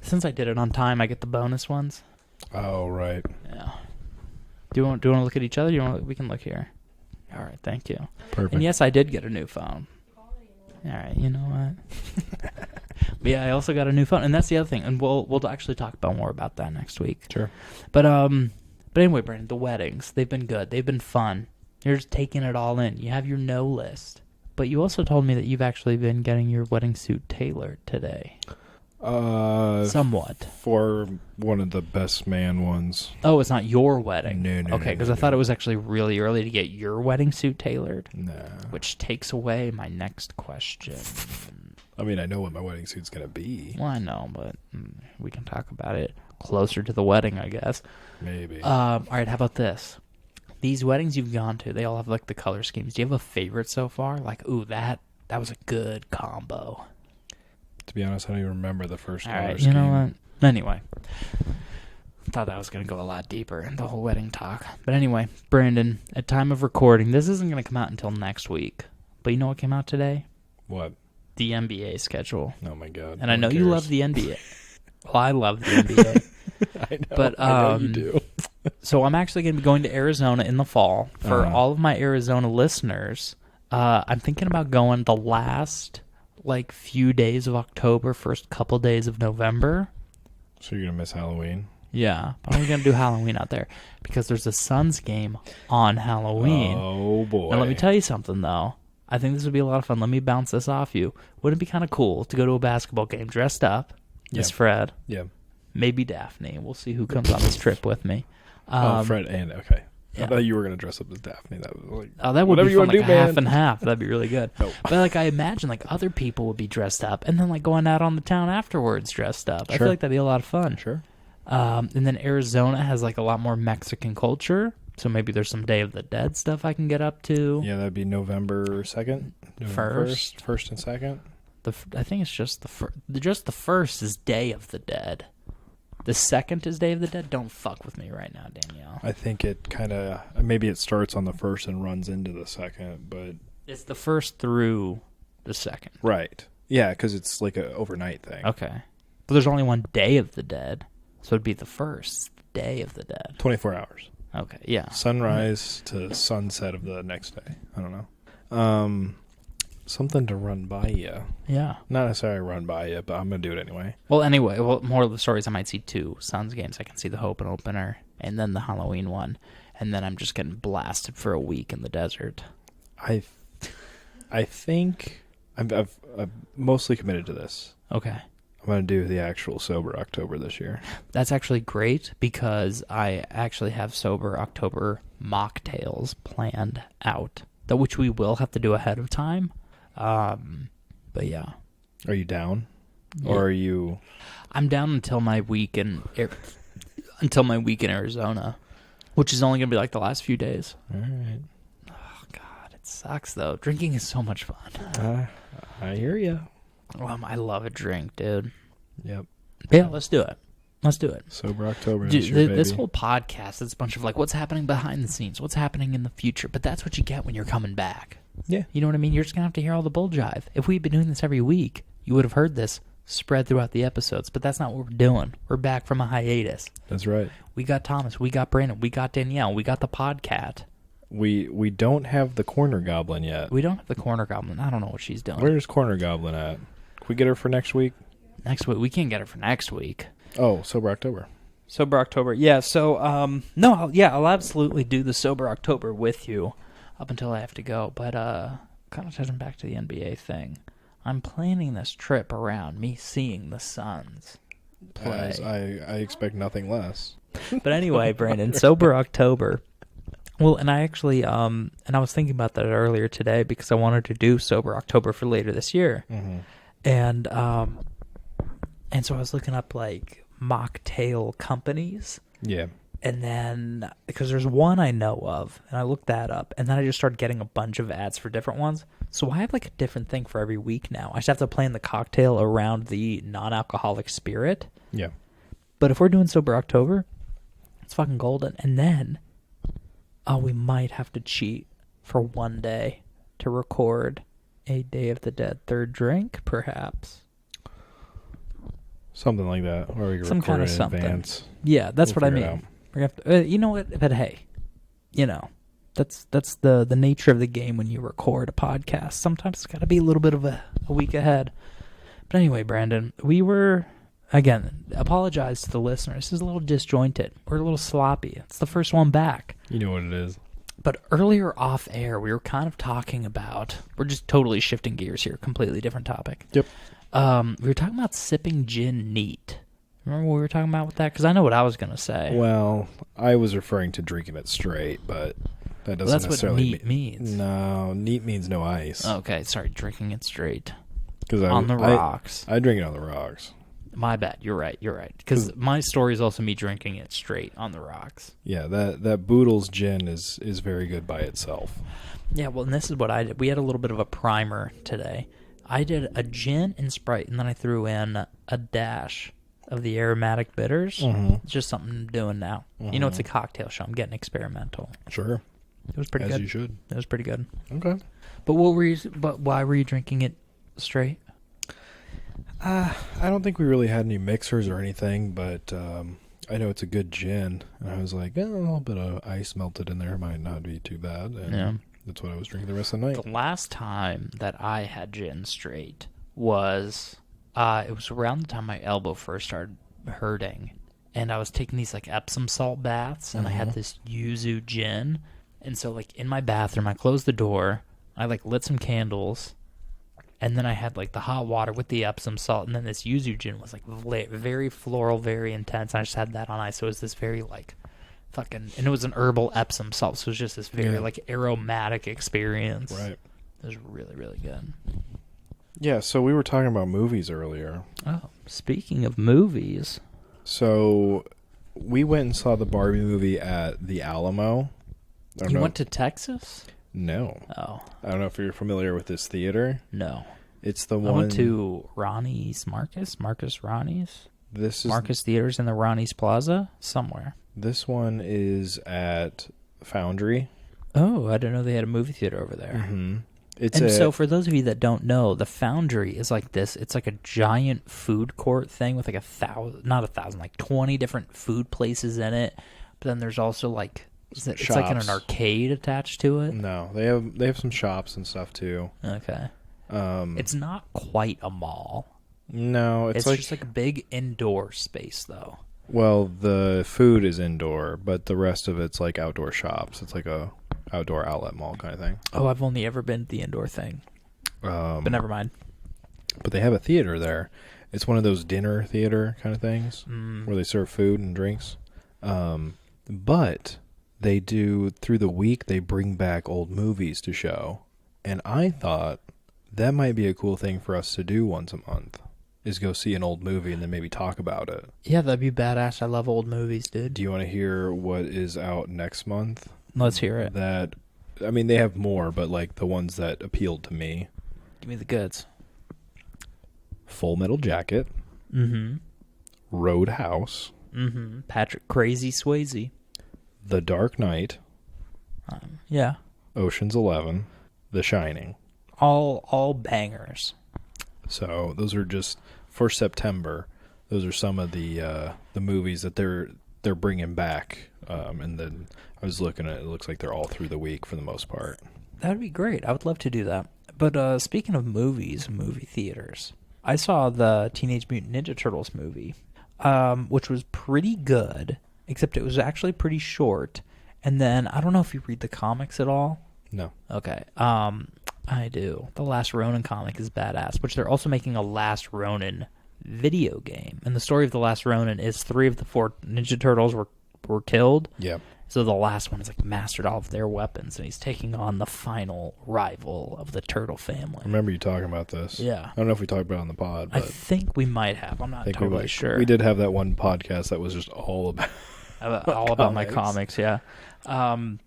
Since I did it on time, I get the bonus ones. Oh, right. Yeah. Do you want to look at each other? We can look here. All right, thank you. Perfect. And yes, I did get a new phone. All right, you know what? But yeah, I also got a new phone, and that's the other thing. And we'll actually talk more about that next week. Sure. But anyway, Brandon, the weddings, they've been good. They've been fun. You're just taking it all in. You have your no list. But you also told me that you've actually been getting your wedding suit tailored today. Somewhat. For one of the best man ones. Oh, it's not your wedding? No. Okay, because I thought it was actually really early to get your wedding suit tailored. Nah. Which takes away my next question. I mean, I know what my wedding suit's going to be. Well, I know, but we can talk about it closer to the wedding, I guess. Maybe. All right, how about this? These weddings you've gone to, they all have, like, the color schemes. Do you have a favorite so far? Like, ooh, that was a good combo. To be honest, I don't even remember the first color All right, scheme. you know what? Anyway. Thought that was going to go a lot deeper in the whole wedding talk. But anyway, Brandon, at time of recording, this isn't going to come out until next week. But you know what came out today? What? The NBA schedule. Oh, my God. And I know you love the NBA. Well, I love the NBA. I know. But, I know you do. So I'm actually going to be going to Arizona in the fall. For all of my Arizona listeners, I'm thinking about going the last, like, few days of October, first couple days of November. So you're going to miss Halloween? Yeah, but I'm going to do Halloween out there because there's a Suns game on Halloween. Oh, boy. And let me tell you something, though. I think this would be a lot of fun. Let me bounce this off you. Wouldn't it be kind of cool to go to a basketball game dressed up? Miss Fred. Yeah. Maybe Daphne. We'll see who comes on this trip with me. Fred and, okay. Yeah. I thought you were going to dress up as Daphne. That was like, oh, that would whatever be you fun, want like to do, half man. and half. That'd be really good. Nope. But, like, I imagine, like, other people would be dressed up and then, like, going out on the town afterwards dressed up. Sure. I feel like that'd be a lot of fun. Sure. And then Arizona has, like, a lot more Mexican culture. So maybe there's some Day of the Dead stuff I can get up to. Yeah, that'd be November 2nd. First. First and second. I think it's just the first. Just the first is Day of the Dead. The second is Day of the Dead. Don't fuck with me right now, Danielle. I think it kind of, maybe it starts on the first and runs into the second, but... It's the first through the second. Right. Yeah, because it's like an overnight thing. Okay. But there's only one Day of the Dead, so it'd be the first Day of the Dead. 24 hours. Okay, yeah. Sunrise to sunset of the next day. I don't know. Something to run by you. Yeah. Not necessarily run by you, but I'm going to do it anyway. Well, anyway, more of the stories, I might see two Suns games. I can see the Hope and opener, and then the Halloween one. And then I'm just getting blasted for a week in the desert. I think I've mostly committed to this. Okay. I'm going to do the actual Sober October this year. That's actually great because I actually have Sober October mocktails planned out, which we will have to do ahead of time. But yeah. Are you down? Yeah. Or are you... I'm down until my week in Arizona, which is only going to be like the last few days. All right. Oh, God, it sucks, though. Drinking is so much fun. I hear you. I love a drink, dude. Yep. Yeah, let's do it. Sober October Dude, this year, baby. this whole podcast is a bunch of, like, what's happening behind the scenes, what's happening in the future. But that's what you get when you're coming back. Yeah. You know what I mean? You're just going to have to hear all the bull jive. If we'd been doing this every week, you would have heard this spread throughout the episodes. But that's not what we're doing. We're back from a hiatus. That's right. We got Thomas. We got Brandon. We got Danielle. We got the podcat. We don't have the Corner Goblin yet. We don't have the Corner Goblin. I don't know what she's doing. Where's Corner Goblin at? Can we get her for next week? Next week. We can't get her for next week. Oh, Sober October. Sober October. Yeah, so, no, I'll absolutely do the Sober October with you up until I have to go. But, kind of touching back to the NBA thing, I'm planning this trip around me seeing the Suns play. As I expect nothing less. But anyway, Brandon, Sober October. Well, and I actually, and I was thinking about that earlier today because I wanted to do Sober October for later this year. Mm-hmm. And so I was looking up, like, mocktail companies. Yeah. And then, because there's one I know of, and I looked that up, and then I just started getting a bunch of ads for different ones. So I have, like, a different thing for every week now. I just have to plan the cocktail around the non-alcoholic spirit. Yeah. But if we're doing Sober October, it's fucking golden. And then, we might have to cheat for one day to record a Day of the Dead third drink, perhaps. Something like that, where we can Some record kind in of something. advance. Yeah, that's We'll what I figure it mean. out. We're gonna have to, you know what? But hey, you know, that's the nature of the game when you record a podcast. Sometimes it's got to be a little bit of a week ahead. But anyway, Brandon, we were, again, apologize to the listeners. This is a little disjointed. We're a little sloppy. It's the first one back. You know what it is. But earlier off air, we were kind of talking about, we're just totally shifting gears here, completely different topic. Yep. We were talking about sipping gin neat. Remember what we were talking about with that? Because I know what I was going to say. Well, I was referring to drinking it straight, but that doesn't necessarily what neat means. No, neat means no ice. Okay, sorry, drinking it straight. On the rocks. I drink it on the rocks. My bad. You're right. Because my story is also me drinking it straight on the rocks. Yeah, that Boodle's gin is very good by itself. Yeah, well, and this is what I did. We had a little bit of a primer today. I did a gin and Sprite, and then I threw in a dash of the aromatic bitters. Mm-hmm. It's just something I'm doing now. Mm-hmm. You know, it's a cocktail show. I'm getting experimental. Sure. It was pretty good. As you should. It was pretty good. Okay. But why were you drinking it straight? I don't think we really had any mixers or anything, but I know it's a good gin. And I was like, a little bit of ice melted in there might not be too bad. And Yeah. that's what I was drinking the rest of the night. The last time that I had gin straight was, it was around the time my elbow first started hurting. And I was taking these like Epsom salt baths, and I had this yuzu gin. And so like in my bathroom, I closed the door, I like lit some candles, and then I had like the hot water with the Epsom salt, and then this yuzu gin was like very floral, very intense. And I just had that on ice, so it was this very like fucking, and it was an herbal Epsom salt, so it was just this very like aromatic experience. Right. It was really, really good. Yeah, so we were talking about movies earlier. Oh, speaking of movies. So we went and saw the Barbie movie at the Alamo. You went to Texas? No. Oh. I don't know if you're familiar with this theater. No. It's the one... I went to Marcus Ronnie's? This is... Marcus Theaters in the Ronnie's Plaza? Somewhere. This one is at Foundry. Oh, I didn't know they had a movie theater over there. Mm-hmm. So for those of you that don't know, the Foundry is like this. It's like a giant food court thing with like 20 different food places in it. But then there's also like... It's like an arcade attached to it? No, they have some shops and stuff too. Okay. It's not quite a mall. No, it's just like a big indoor space though. Well, the food is indoor, but the rest of it's like outdoor shops. It's like a outdoor outlet mall kind of thing. Oh, I've only ever been to the indoor thing. But never mind. But they have a theater there. It's one of those dinner theater kind of things where they serve food and drinks. But they do, through the week, they bring back old movies to show. And I thought that might be a cool thing for us to do once a month, is go see an old movie and then maybe talk about it. Yeah, that'd be badass. I love old movies, dude. Do you want to hear what is out next month? Let's hear it. They have more, but like the ones that appealed to me. Give me the goods. Full Metal Jacket. Mm-hmm. Roadhouse. Mm-hmm. Patrick Crazy Swayze. The Dark Knight. Yeah. Ocean's 11. The Shining. All bangers. So those are just for September. Those are some of the movies that they're bringing back. And then I was looking at it. It looks like they're all through the week for the most part. That would be great. I would love to do that. But speaking of movies, movie theaters, I saw the Teenage Mutant Ninja Turtles movie, which was pretty good. Except it was actually pretty short. And then, I don't know if you read the comics at all. No. Okay. I do. The Last Ronin comic is badass, which they're also making a Last Ronin video game. And the story of The Last Ronin is 3 of the 4 Ninja Turtles were killed. Yep. So the last one has like mastered all of their weapons, and he's taking on the final rival of the turtle family. I remember you talking about this. Yeah. I don't know if we talked about it on the pod, but I think we might have. I'm not totally sure. We did have that one podcast that was just all about about my comics, yeah. So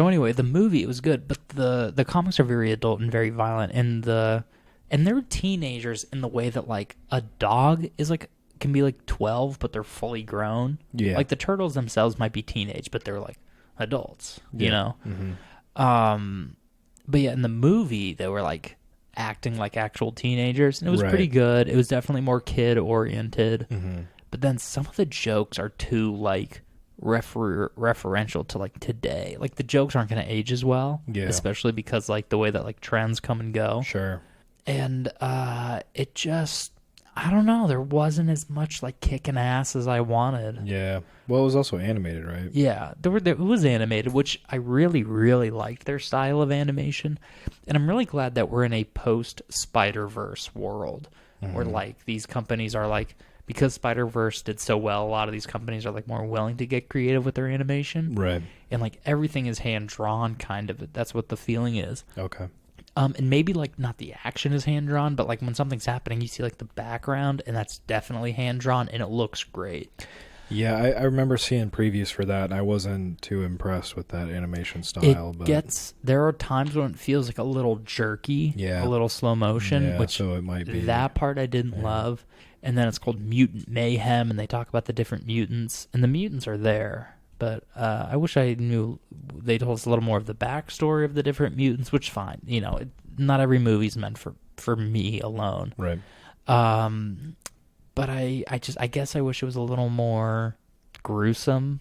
anyway, the movie, it was good, but the comics are very adult and very violent, and they're teenagers in the way that like a dog is like can be like 12, but they're fully grown. Yeah. Like the turtles themselves might be teenage, but they're like adults, you know? Mm-hmm. But yeah, in the movie, they were like acting like actual teenagers, and it was Right. pretty good. It was definitely more kid-oriented. Mm-hmm. But then some of the jokes are too like referential to like today. Like the jokes aren't going to age as well, especially because like the way that like trends come and go. Sure. And it just, I don't know. There wasn't as much like kicking ass as I wanted. Yeah. Well, it was also animated, right? Yeah, it was animated, which I really, really liked their style of animation. And I'm really glad that we're in a post-Spider-Verse world where, like, these companies are, like, because Spider-Verse did so well, a lot of these companies are, like, more willing to get creative with their animation. Right. And, like, everything is hand-drawn, kind of. That's what the feeling is. Okay. And maybe, like, not the action is hand-drawn, but, like, when something's happening, you see, like, the background, and that's definitely hand-drawn, and it looks great. Yeah, I remember seeing previews for that, and I wasn't too impressed with that animation style. There are times when it feels like a little jerky, a little slow motion, which so it might be that part I didn't love. And then it's called Mutant Mayhem, and they talk about the different mutants, and the mutants are there. But I wish I knew they told us a little more of the backstory of the different mutants, which is fine. You know, not every movie's meant for me alone. Right. But I guess I wish it was a little more gruesome.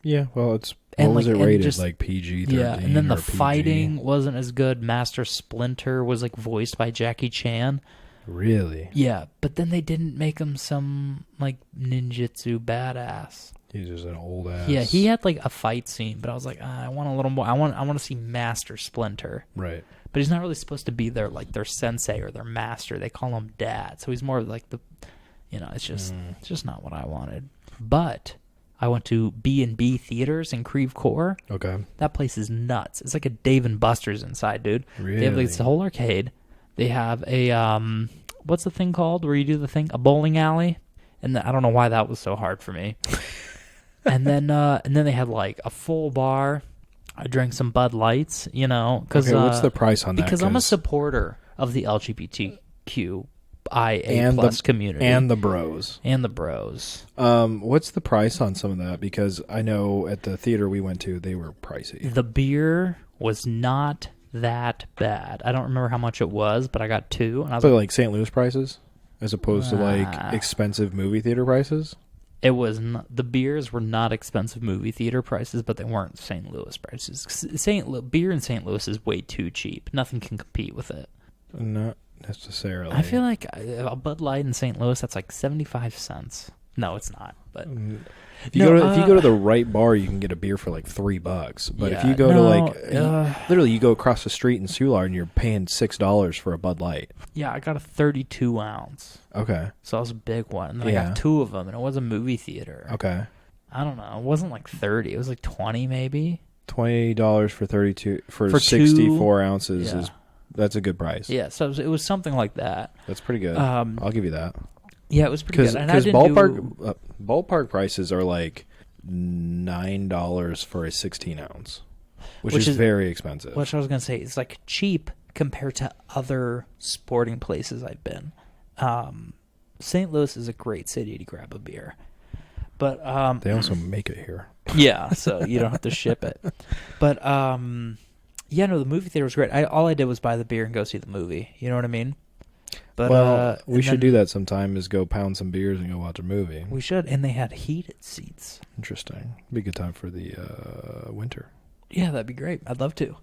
Yeah, well, what was it rated? Just, like PG-13? Yeah, and then the PG? fighting wasn't as good. Master Splinter was like voiced by Jackie Chan. Really? Yeah, but then they didn't make him some like ninjutsu badass. He's just an old ass. Yeah, he had like a fight scene, but I was like, I want a little more. I want to see Master Splinter. Right. But he's not really supposed to be their sensei or their master. They call him dad, so he's more like the. It's just not what I wanted. But I went to B&B Theaters in Creve Coeur. Okay. That place is nuts. It's like a Dave & Buster's inside, dude. Really? They have like, it's a whole arcade. They have a, what's the thing called where you do the thing? A bowling alley. And I don't know why that was so hard for me. and then they had like a full bar. I drank some Bud Lights, Cause, okay, what's the price on that? Because I'm a supporter of the LGBTQ plus community and the bros. What's the price on some of that? Because I know at the theater we went to, they were pricey. The beer was not that bad. I don't remember how much it was, but I got two, and I was like St. Louis prices, as opposed to like expensive movie theater prices. It was the beers were not expensive movie theater prices, but they weren't St. Louis prices. Beer in St. Louis is way too cheap. Nothing can compete with it. Not necessarily. I feel like a Bud Light in St. Louis, that's like 75 cents. No, it's not. But if you go to the right bar, you can get a beer for like $3. But if you go to literally you go across the street in Soulard and you're paying $6 for a Bud Light. Yeah, I got a 32 ounce. Okay. So that was a big one. And then I got two of them, and it was a movie theater. Okay. I don't know. It wasn't like 30. It was like 20 maybe. $20 for 32 for 64 ounces yeah. That's a good price. Yeah, so it was something like that. That's pretty good. I'll give you that. Yeah, it was pretty good. Because ballpark prices are like $9 for a 16 ounce, which is very expensive. Which I was going to say is like cheap compared to other sporting places I've been. St. Louis is a great city to grab a beer, but they also make it here. Yeah, so you don't have to ship it. But yeah, no, the movie theater was great. All I did was buy the beer and go see the movie. You know what I mean? But we should do that sometime. Is go pound some beers and go watch a movie. We should, and they had heated seats. Interesting. Be a good time for the winter. Yeah, that'd be great. I'd love to.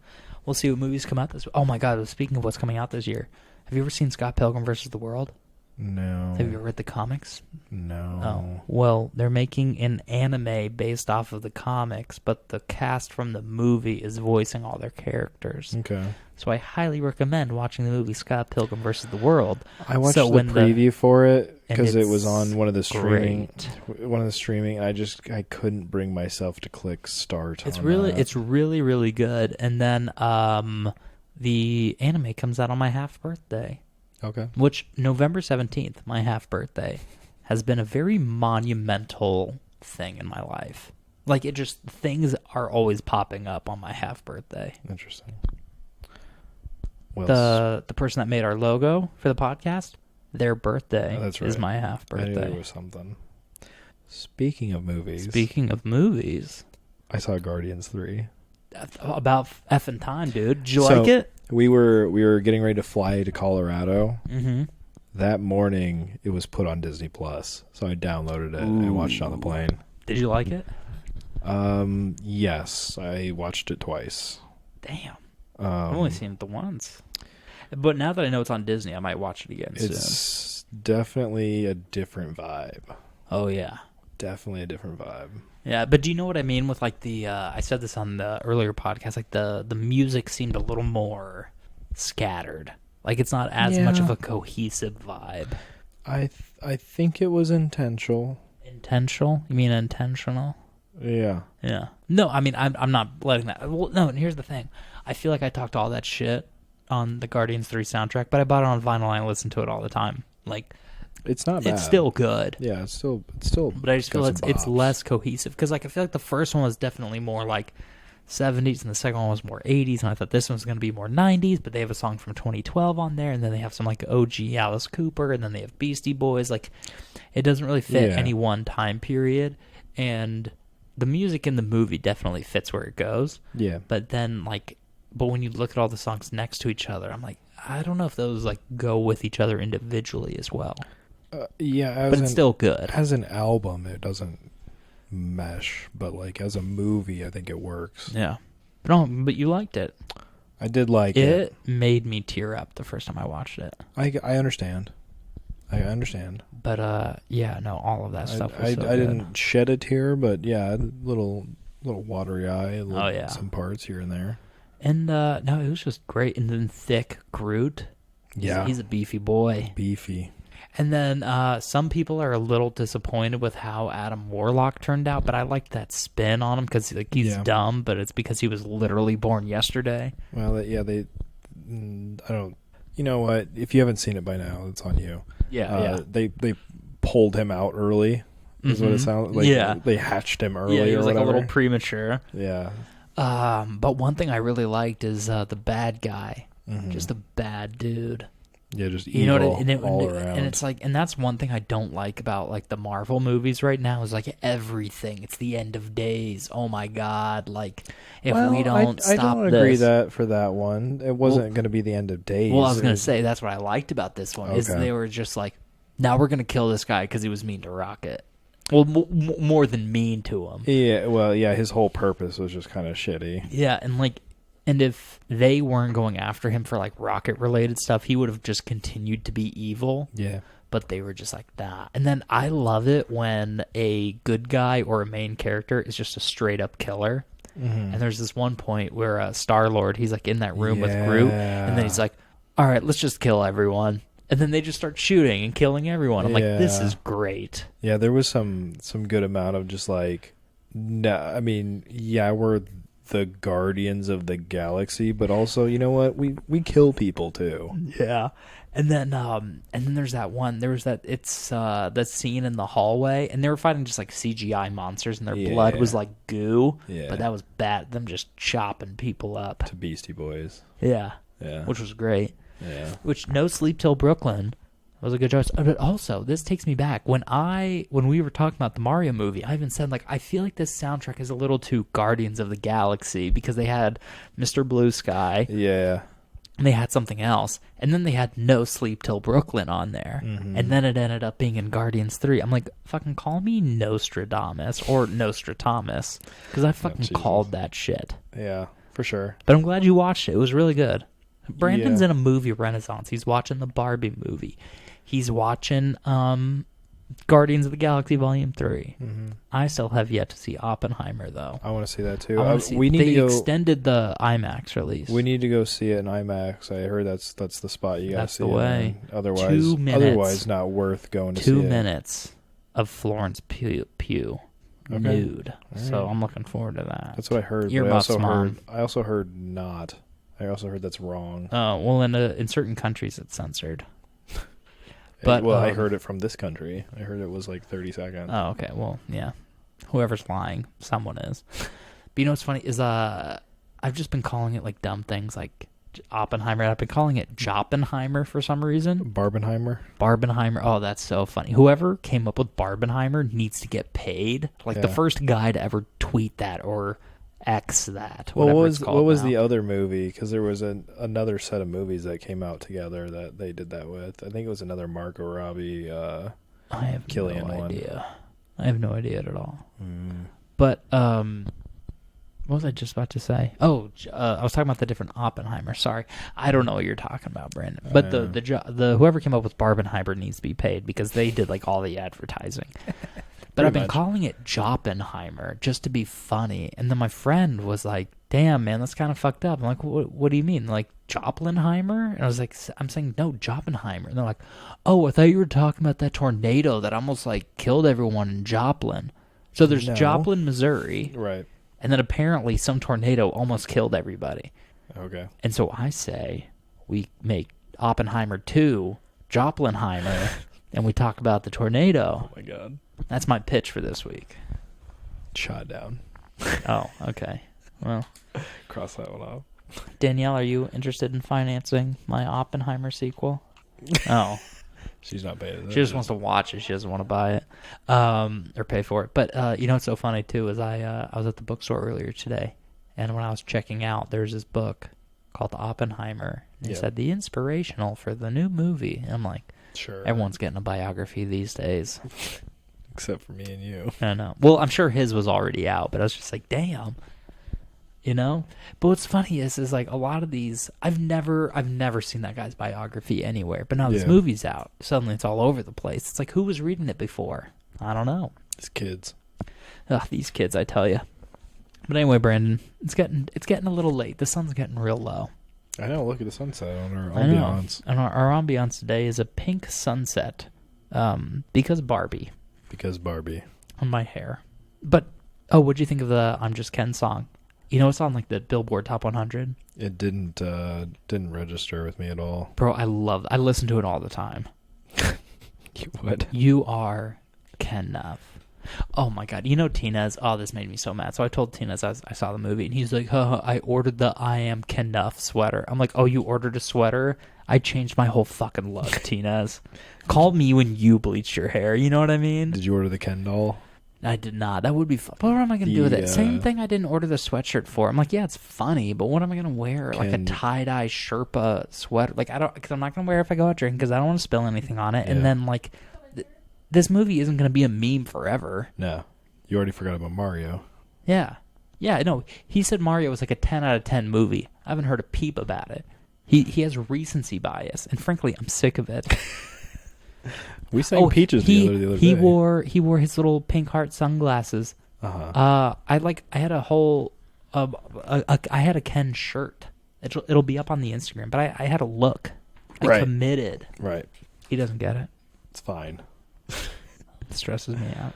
We'll see what movies come out this. Oh my God! Speaking of what's coming out this year, have you ever seen Scott Pilgrim versus the World? No. Have you ever read the comics? No. Oh, well, they're making an anime based off of the comics, but the cast from the movie is voicing all their characters. Okay. So I highly recommend watching the movie Scott Pilgrim versus the World. I watched the preview for it because it was on one of the streaming. And I couldn't bring myself to click start. It's really, really good. And then the anime comes out on my half birthday. Okay. Which November 17th, my half birthday, has been a very monumental thing in my life. Like things are always popping up on my half birthday. Interesting. The person that made our logo for the podcast, their birthday is my half birthday. I knew there was something. Speaking of movies, I saw Guardians 3. About effing time, dude. Did you like it? We were getting ready to fly to Colorado. Mm-hmm. That morning, it was put on Disney Plus, so I downloaded it and watched it on the plane. Did you like it? Yes, I watched it twice. Damn, I've only seen it the once. But now that I know it's on Disney, I might watch it again soon. Definitely a different vibe. Oh yeah. Definitely a different vibe. Yeah, but do you know what I mean with like the I said this on the earlier podcast, like the music seemed a little more scattered. Like it's not as much of a cohesive vibe. I think it was intentional. Intentional? You mean intentional? Yeah. Yeah. No, I mean I'm not letting that. Well, no, and here's the thing. I feel like I talked all that shit on the Guardians 3 soundtrack, but I bought it on vinyl and I listen to it all the time. Like it's not bad. It's still good. Yeah, it's still. But I just feel it's less cohesive because like I feel like the first one was definitely more like 70s and the second one was more 80s, and I thought this one's going to be more 90s. But they have a song from 2012 on there, and then they have some like OG Alice Cooper, and then they have Beastie Boys. Like it doesn't really fit any one time period, and the music in the movie definitely fits where it goes. Yeah. But then but when you look at all the songs next to each other, I'm like, I don't know if those like go with each other individually as well. Yeah, but it's still good. As an album, it doesn't mesh, but like as a movie, I think it works. Yeah, but you liked it. I did like it. It made me tear up the first time I watched it. I understand. I understand. But yeah, no, all of that stuff was so I didn't shed a tear, but yeah, little watery eye. Some parts here and there. And no, it was just great. And then thick Groot. He's a beefy boy. Beefy. And then some people are a little disappointed with how Adam Warlock turned out, but I liked that spin on him because he's dumb, but it's because he was literally born yesterday. Well, I don't. You know what? If you haven't seen it by now, it's on you. Yeah. They pulled him out early. Is what it sounds like. Yeah. They hatched him early. Yeah, he was or like whatever. a little premature. Yeah. But one thing I really liked is the bad guy, just a bad dude. Yeah, just evil, all around. And it's like, and that's one thing I don't like about like the Marvel movies right now is like everything. It's the end of days. Oh my god! Like if we don't stop, I don't agree that for that one. It wasn't going to be the end of days. Well, I was going to say that's what I liked about this one is they were just like, now we're going to kill this guy because he was mean to Rocket. Well, more than mean to him. Yeah. Well, yeah. His whole purpose was just kind of shitty. Yeah, and if they weren't going after him for like rocket-related stuff, he would have just continued to be evil. Yeah. But they were just like, nah. And then I love it when a good guy or a main character is just a straight-up killer. And there's this one point where Star-Lord, he's like in that room with Groot, and then he's like, all right, let's just kill everyone. And then they just start shooting and killing everyone. I'm like, this is great. Yeah, there was some good amount of just like, no, I mean, yeah, we're the Guardians of the Galaxy, but also, you know what? We kill people too. Yeah. And then there's that one. There was that scene in the hallway, and they were fighting just like CGI monsters, and their blood was like goo. Yeah. But that was bad. Them just chopping people up to Beastie Boys. Yeah. Yeah. Which was great. Yeah. Which No Sleep Till Brooklyn was a good choice. But also, this takes me back. When we were talking about the Mario movie, I even said, like, I feel like this soundtrack is a little too Guardians of the Galaxy because they had Mr. Blue Sky. Yeah. And they had something else. And then they had No Sleep Till Brooklyn on there. And then it ended up being in Guardians 3. I'm like, fucking call me Nostradamus or Nostratamus because I fucking called that shit. Yeah, for sure. But I'm glad you watched it. It was really good. Brandon's in a movie renaissance. He's watching the Barbie movie. He's watching Guardians of the Galaxy Volume 3. I still have yet to see Oppenheimer, though. I want to see that, too. They extended the IMAX release. We need to go see it in IMAX. I heard that's the spot you got to see. That's the way. Otherwise, not worth going to see it. 2 minutes of Florence Pugh nude. Right. So I'm looking forward to that. That's what I heard. Earmuffs, Mom. I also heard not. I also heard that's wrong. Oh, well, in certain countries it's censored. But I heard it from this country. I heard it was like 30 seconds. Oh, okay. Well, yeah. Whoever's lying, someone is. But you know what's funny is I've just been calling it like dumb things like Oppenheimer. I've been calling it Joppenheimer for some reason. Barbenheimer. Oh, that's so funny. Whoever came up with Barbenheimer needs to get paid. Like the first guy to ever tweet that or X that. Well, what was the other movie? Because there was another set of movies that came out together that they did that with. I think it was another Margot Robbie. I have Killian no one. idea. I have no idea at all. But What was I just about to say? Oh, I was talking about the different Oppenheimer. Sorry, I don't know what you're talking about, Brandon. But the whoever came up with Barbenheimer needs to be paid because they did like all the advertising. But I've been calling it Joppenheimer just to be funny. And then my friend was like, damn, man, that's kind of fucked up. I'm like, what do you mean? Like, Joplinheimer? And I was like, I'm saying, no, Joppenheimer. And they're like, oh, I thought you were talking about that tornado that almost, like, killed everyone in Joplin. So there's Joplin, Missouri. Right. And then apparently some tornado almost killed everybody. Okay. And so I say we make Oppenheimer 2, Joplinheimer, and we talk about the tornado. Oh, my God. That's my pitch for this week. Shot down. Oh, okay. Well, cross that one off. Danielle, are you interested in financing my Oppenheimer sequel? Oh. She's not paying. She just wants to watch it. She doesn't want to buy it or pay for it. But you know what's so funny, too, is I was at the bookstore earlier today, and when I was checking out, there's this book called Oppenheimer. And it said, the inspirational for the new movie. And I'm like, sure. Everyone's getting a biography these days. Except for me and you. I know. Well, I'm sure his was already out, but I was just like, damn. You know? But what's funny is like a lot of these, I've never seen that guy's biography anywhere. But now this movie's out. Suddenly it's all over the place. It's like, who was reading it before? I don't know. These kids. Ugh, these kids, I tell you. But anyway, Brandon, it's getting a little late. The sun's getting real low. I know. Look at the sunset on our ambiance. And our ambiance today is a pink sunset because Barbie. Because Barbie. On my hair. But, what'd you think of the I'm Just Ken song? You know it's on like the Billboard Top 100? It didn't register with me at all. Bro, I listen to it all the time. You would? You are Ken Nuff. Oh my God. You know Tinez? Oh, this made me so mad. So I told Tinez I saw the movie and he's like, I ordered the I am Ken Nuff sweater. I'm like, oh, you ordered a sweater? I changed my whole fucking look, Tinez. Call me when you bleached your hair. You know what I mean? Did you order the Ken doll? I did not. That would be fun. What am I going to do with it? Same thing I didn't order the sweatshirt for. I'm like, yeah, it's funny, but what am I going to wear? Like a tie-dye Sherpa sweater? Like, because I'm not going to wear it if I go out drinking because I don't want to spill anything on it. Yeah. And then, like, this movie isn't going to be a meme forever. No. You already forgot about Mario. Yeah. Yeah, I know. He said Mario was like a 10 out of 10 movie. I haven't heard a peep about it. He has recency bias, and frankly, I'm sick of it. We sang Peaches the other day. He wore his little pink heart sunglasses. I had a whole I had a Ken shirt. It'll be up on the Instagram, but I had a look. I committed. Right. He doesn't get it. It's fine. It stresses me out.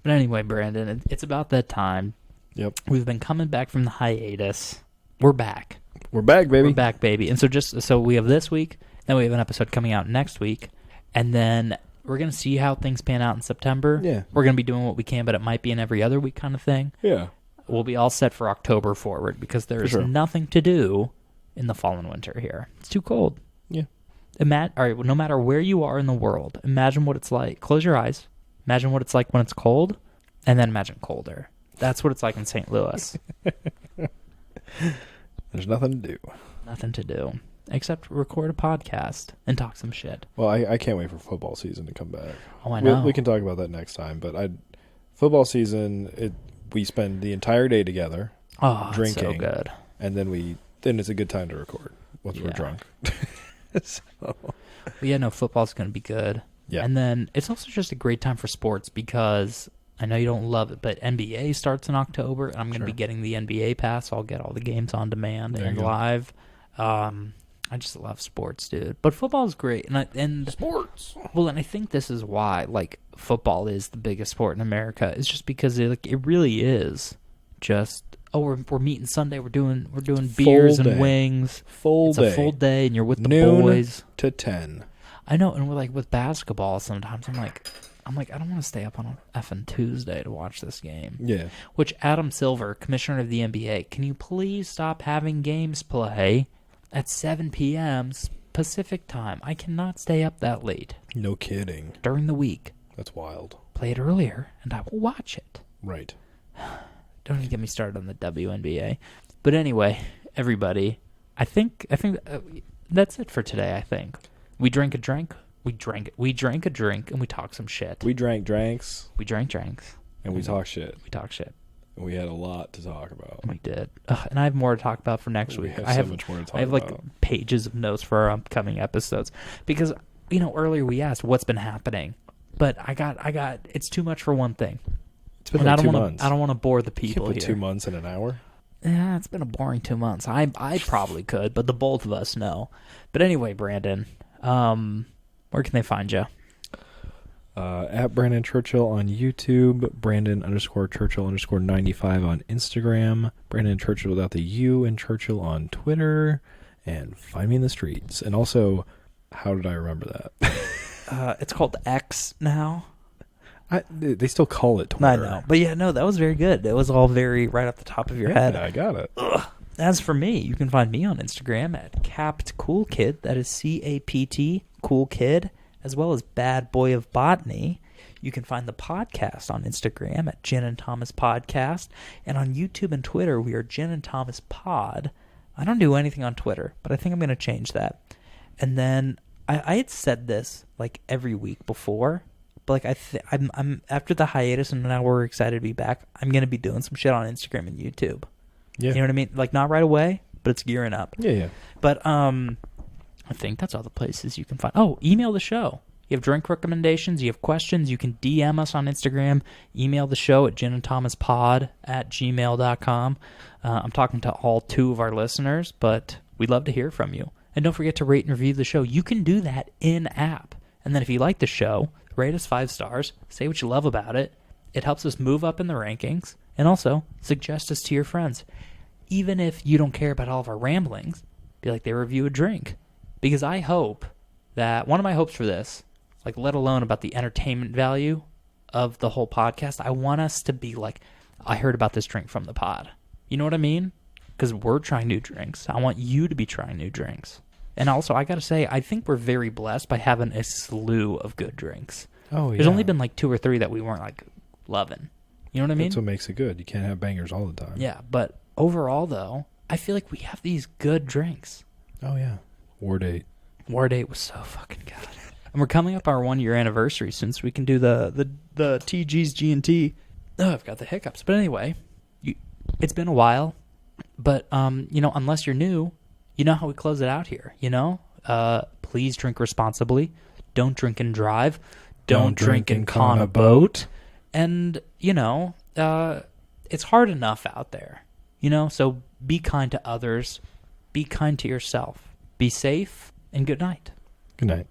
But anyway, Brandon, it's about that time. Yep. We've been coming back from the hiatus. We're back. We're back, baby. We're back, baby. And so we have this week, then we have an episode coming out next week, and then we're going to see how things pan out in September. Yeah. We're going to be doing what we can, but it might be an every other week kind of thing. Yeah. We'll be all set for October forward because there's nothing to do in the fall and winter here. It's too cold. Yeah. All right, no matter where you are in the world, imagine what it's like. Close your eyes. Imagine what it's like when it's cold, and then imagine colder. That's what it's like in St. Louis. There's nothing to do. Nothing to do. Except record a podcast and talk some shit. Well, I can't wait for football season to come back. Oh, I know. We can talk about that next time. But football season, we spend the entire day together drinking. So good. And then it's a good time to record once we're drunk. Football's going to be good. Yeah. And then it's also just a great time for sports because I know you don't love it, but NBA starts in October, and I'm going to be getting the NBA pass, so I'll get all the games on demand and live. I just love sports, dude. But football is great, and sports. Well, and I think this is why football is the biggest sport in America. It's just because it really is. Just we're meeting Sunday. We're doing beers and wings. It's a full day, and you're with the boys. To 10. I know, and we're like with basketball. Sometimes I'm like, I don't want to stay up on a effing Tuesday to watch this game. Yeah. Which Adam Silver, commissioner of the NBA, can you please stop having games play at 7 p.m. Pacific time? I cannot stay up that late. No kidding. During the week. That's wild. Play it earlier, and I will watch it. Right. Don't even get me started on the WNBA. But anyway, everybody, I think that's it for today. I think we drank a drink. We drank a drink, and we talked some shit. We drank drinks. We drank drinks. And we talk shit. We talk shit. We had a lot to talk about. We did. And I have more to talk about for next week. I have so much more to talk about. I have like pages of notes for our upcoming episodes. Because, earlier we asked what's been happening. But I got it's too much for one thing. It's been like 2 months. I don't want to bore the people you can't put here. 2 months in an hour? Yeah, it's been a boring 2 months. I probably could, but the both of us know. But anyway, Brandon, where can they find you? At Brandon Churchill on YouTube, Brandon_Churchill_95 on Instagram, Brandon Churchill without the U and Churchill on Twitter, and find me in the streets. And also, how did I remember that? It's called X now. They still call it Twitter. I know. But yeah, no, that was very good. It was all very right off the top of your head. I got it. Ugh. As for me, you can find me on Instagram at CaptCoolKid. That is CAPT, Cool Kid, as well as Bad Boy of Botany. You can find the podcast on Instagram at Jen and Thomas Podcast. And on YouTube and Twitter, we are Jen and Thomas Pod. I don't do anything on Twitter, but I think I'm going to change that. And then I had said this like every week before, but like I'm after the hiatus and now we're excited to be back, I'm going to be doing some shit on Instagram and YouTube. Yeah. You know what I mean? Like not right away, but it's gearing up. Yeah. But I think that's all the places you can find. Oh, email the show. You have drink recommendations, you have questions, you can DM us on Instagram, email the show at ginandthomaspod@gmail.com. I'm talking to all 2 of our listeners, but we'd love to hear from you. And don't forget to rate and review the show. You can do that in-app. And then if you like the show, rate us 5 stars, say what you love about it. It helps us move up in the rankings, and also suggest us to your friends. Even if you don't care about all of our ramblings, be like they review a drink. Because I hope that, one of my hopes for this, like let alone about the entertainment value of the whole podcast, I want us to be like, I heard about this drink from the pod. You know what I mean? Because we're trying new drinks. I want you to be trying new drinks. And also, I got to say, I think we're very blessed by having a slew of good drinks. Oh, yeah. There's only been like 2 or 3 that we weren't like loving. You know what I mean? That's what makes it good. You can't have bangers all the time. Yeah, but overall, though, I feel like we have these good drinks. Oh, yeah. War Date. War Date was so fucking good. And we're coming up our 1-year anniversary soon, so we can do the TG's G&T. Oh, I've got the hiccups. But anyway, it's been a while. But, unless you're new, you know how we close it out here, please drink responsibly. Don't drink and drive. Don't drink and con a boat. And, it's hard enough out there, so be kind to others. Be kind to yourself. Be safe, and good night. Good night.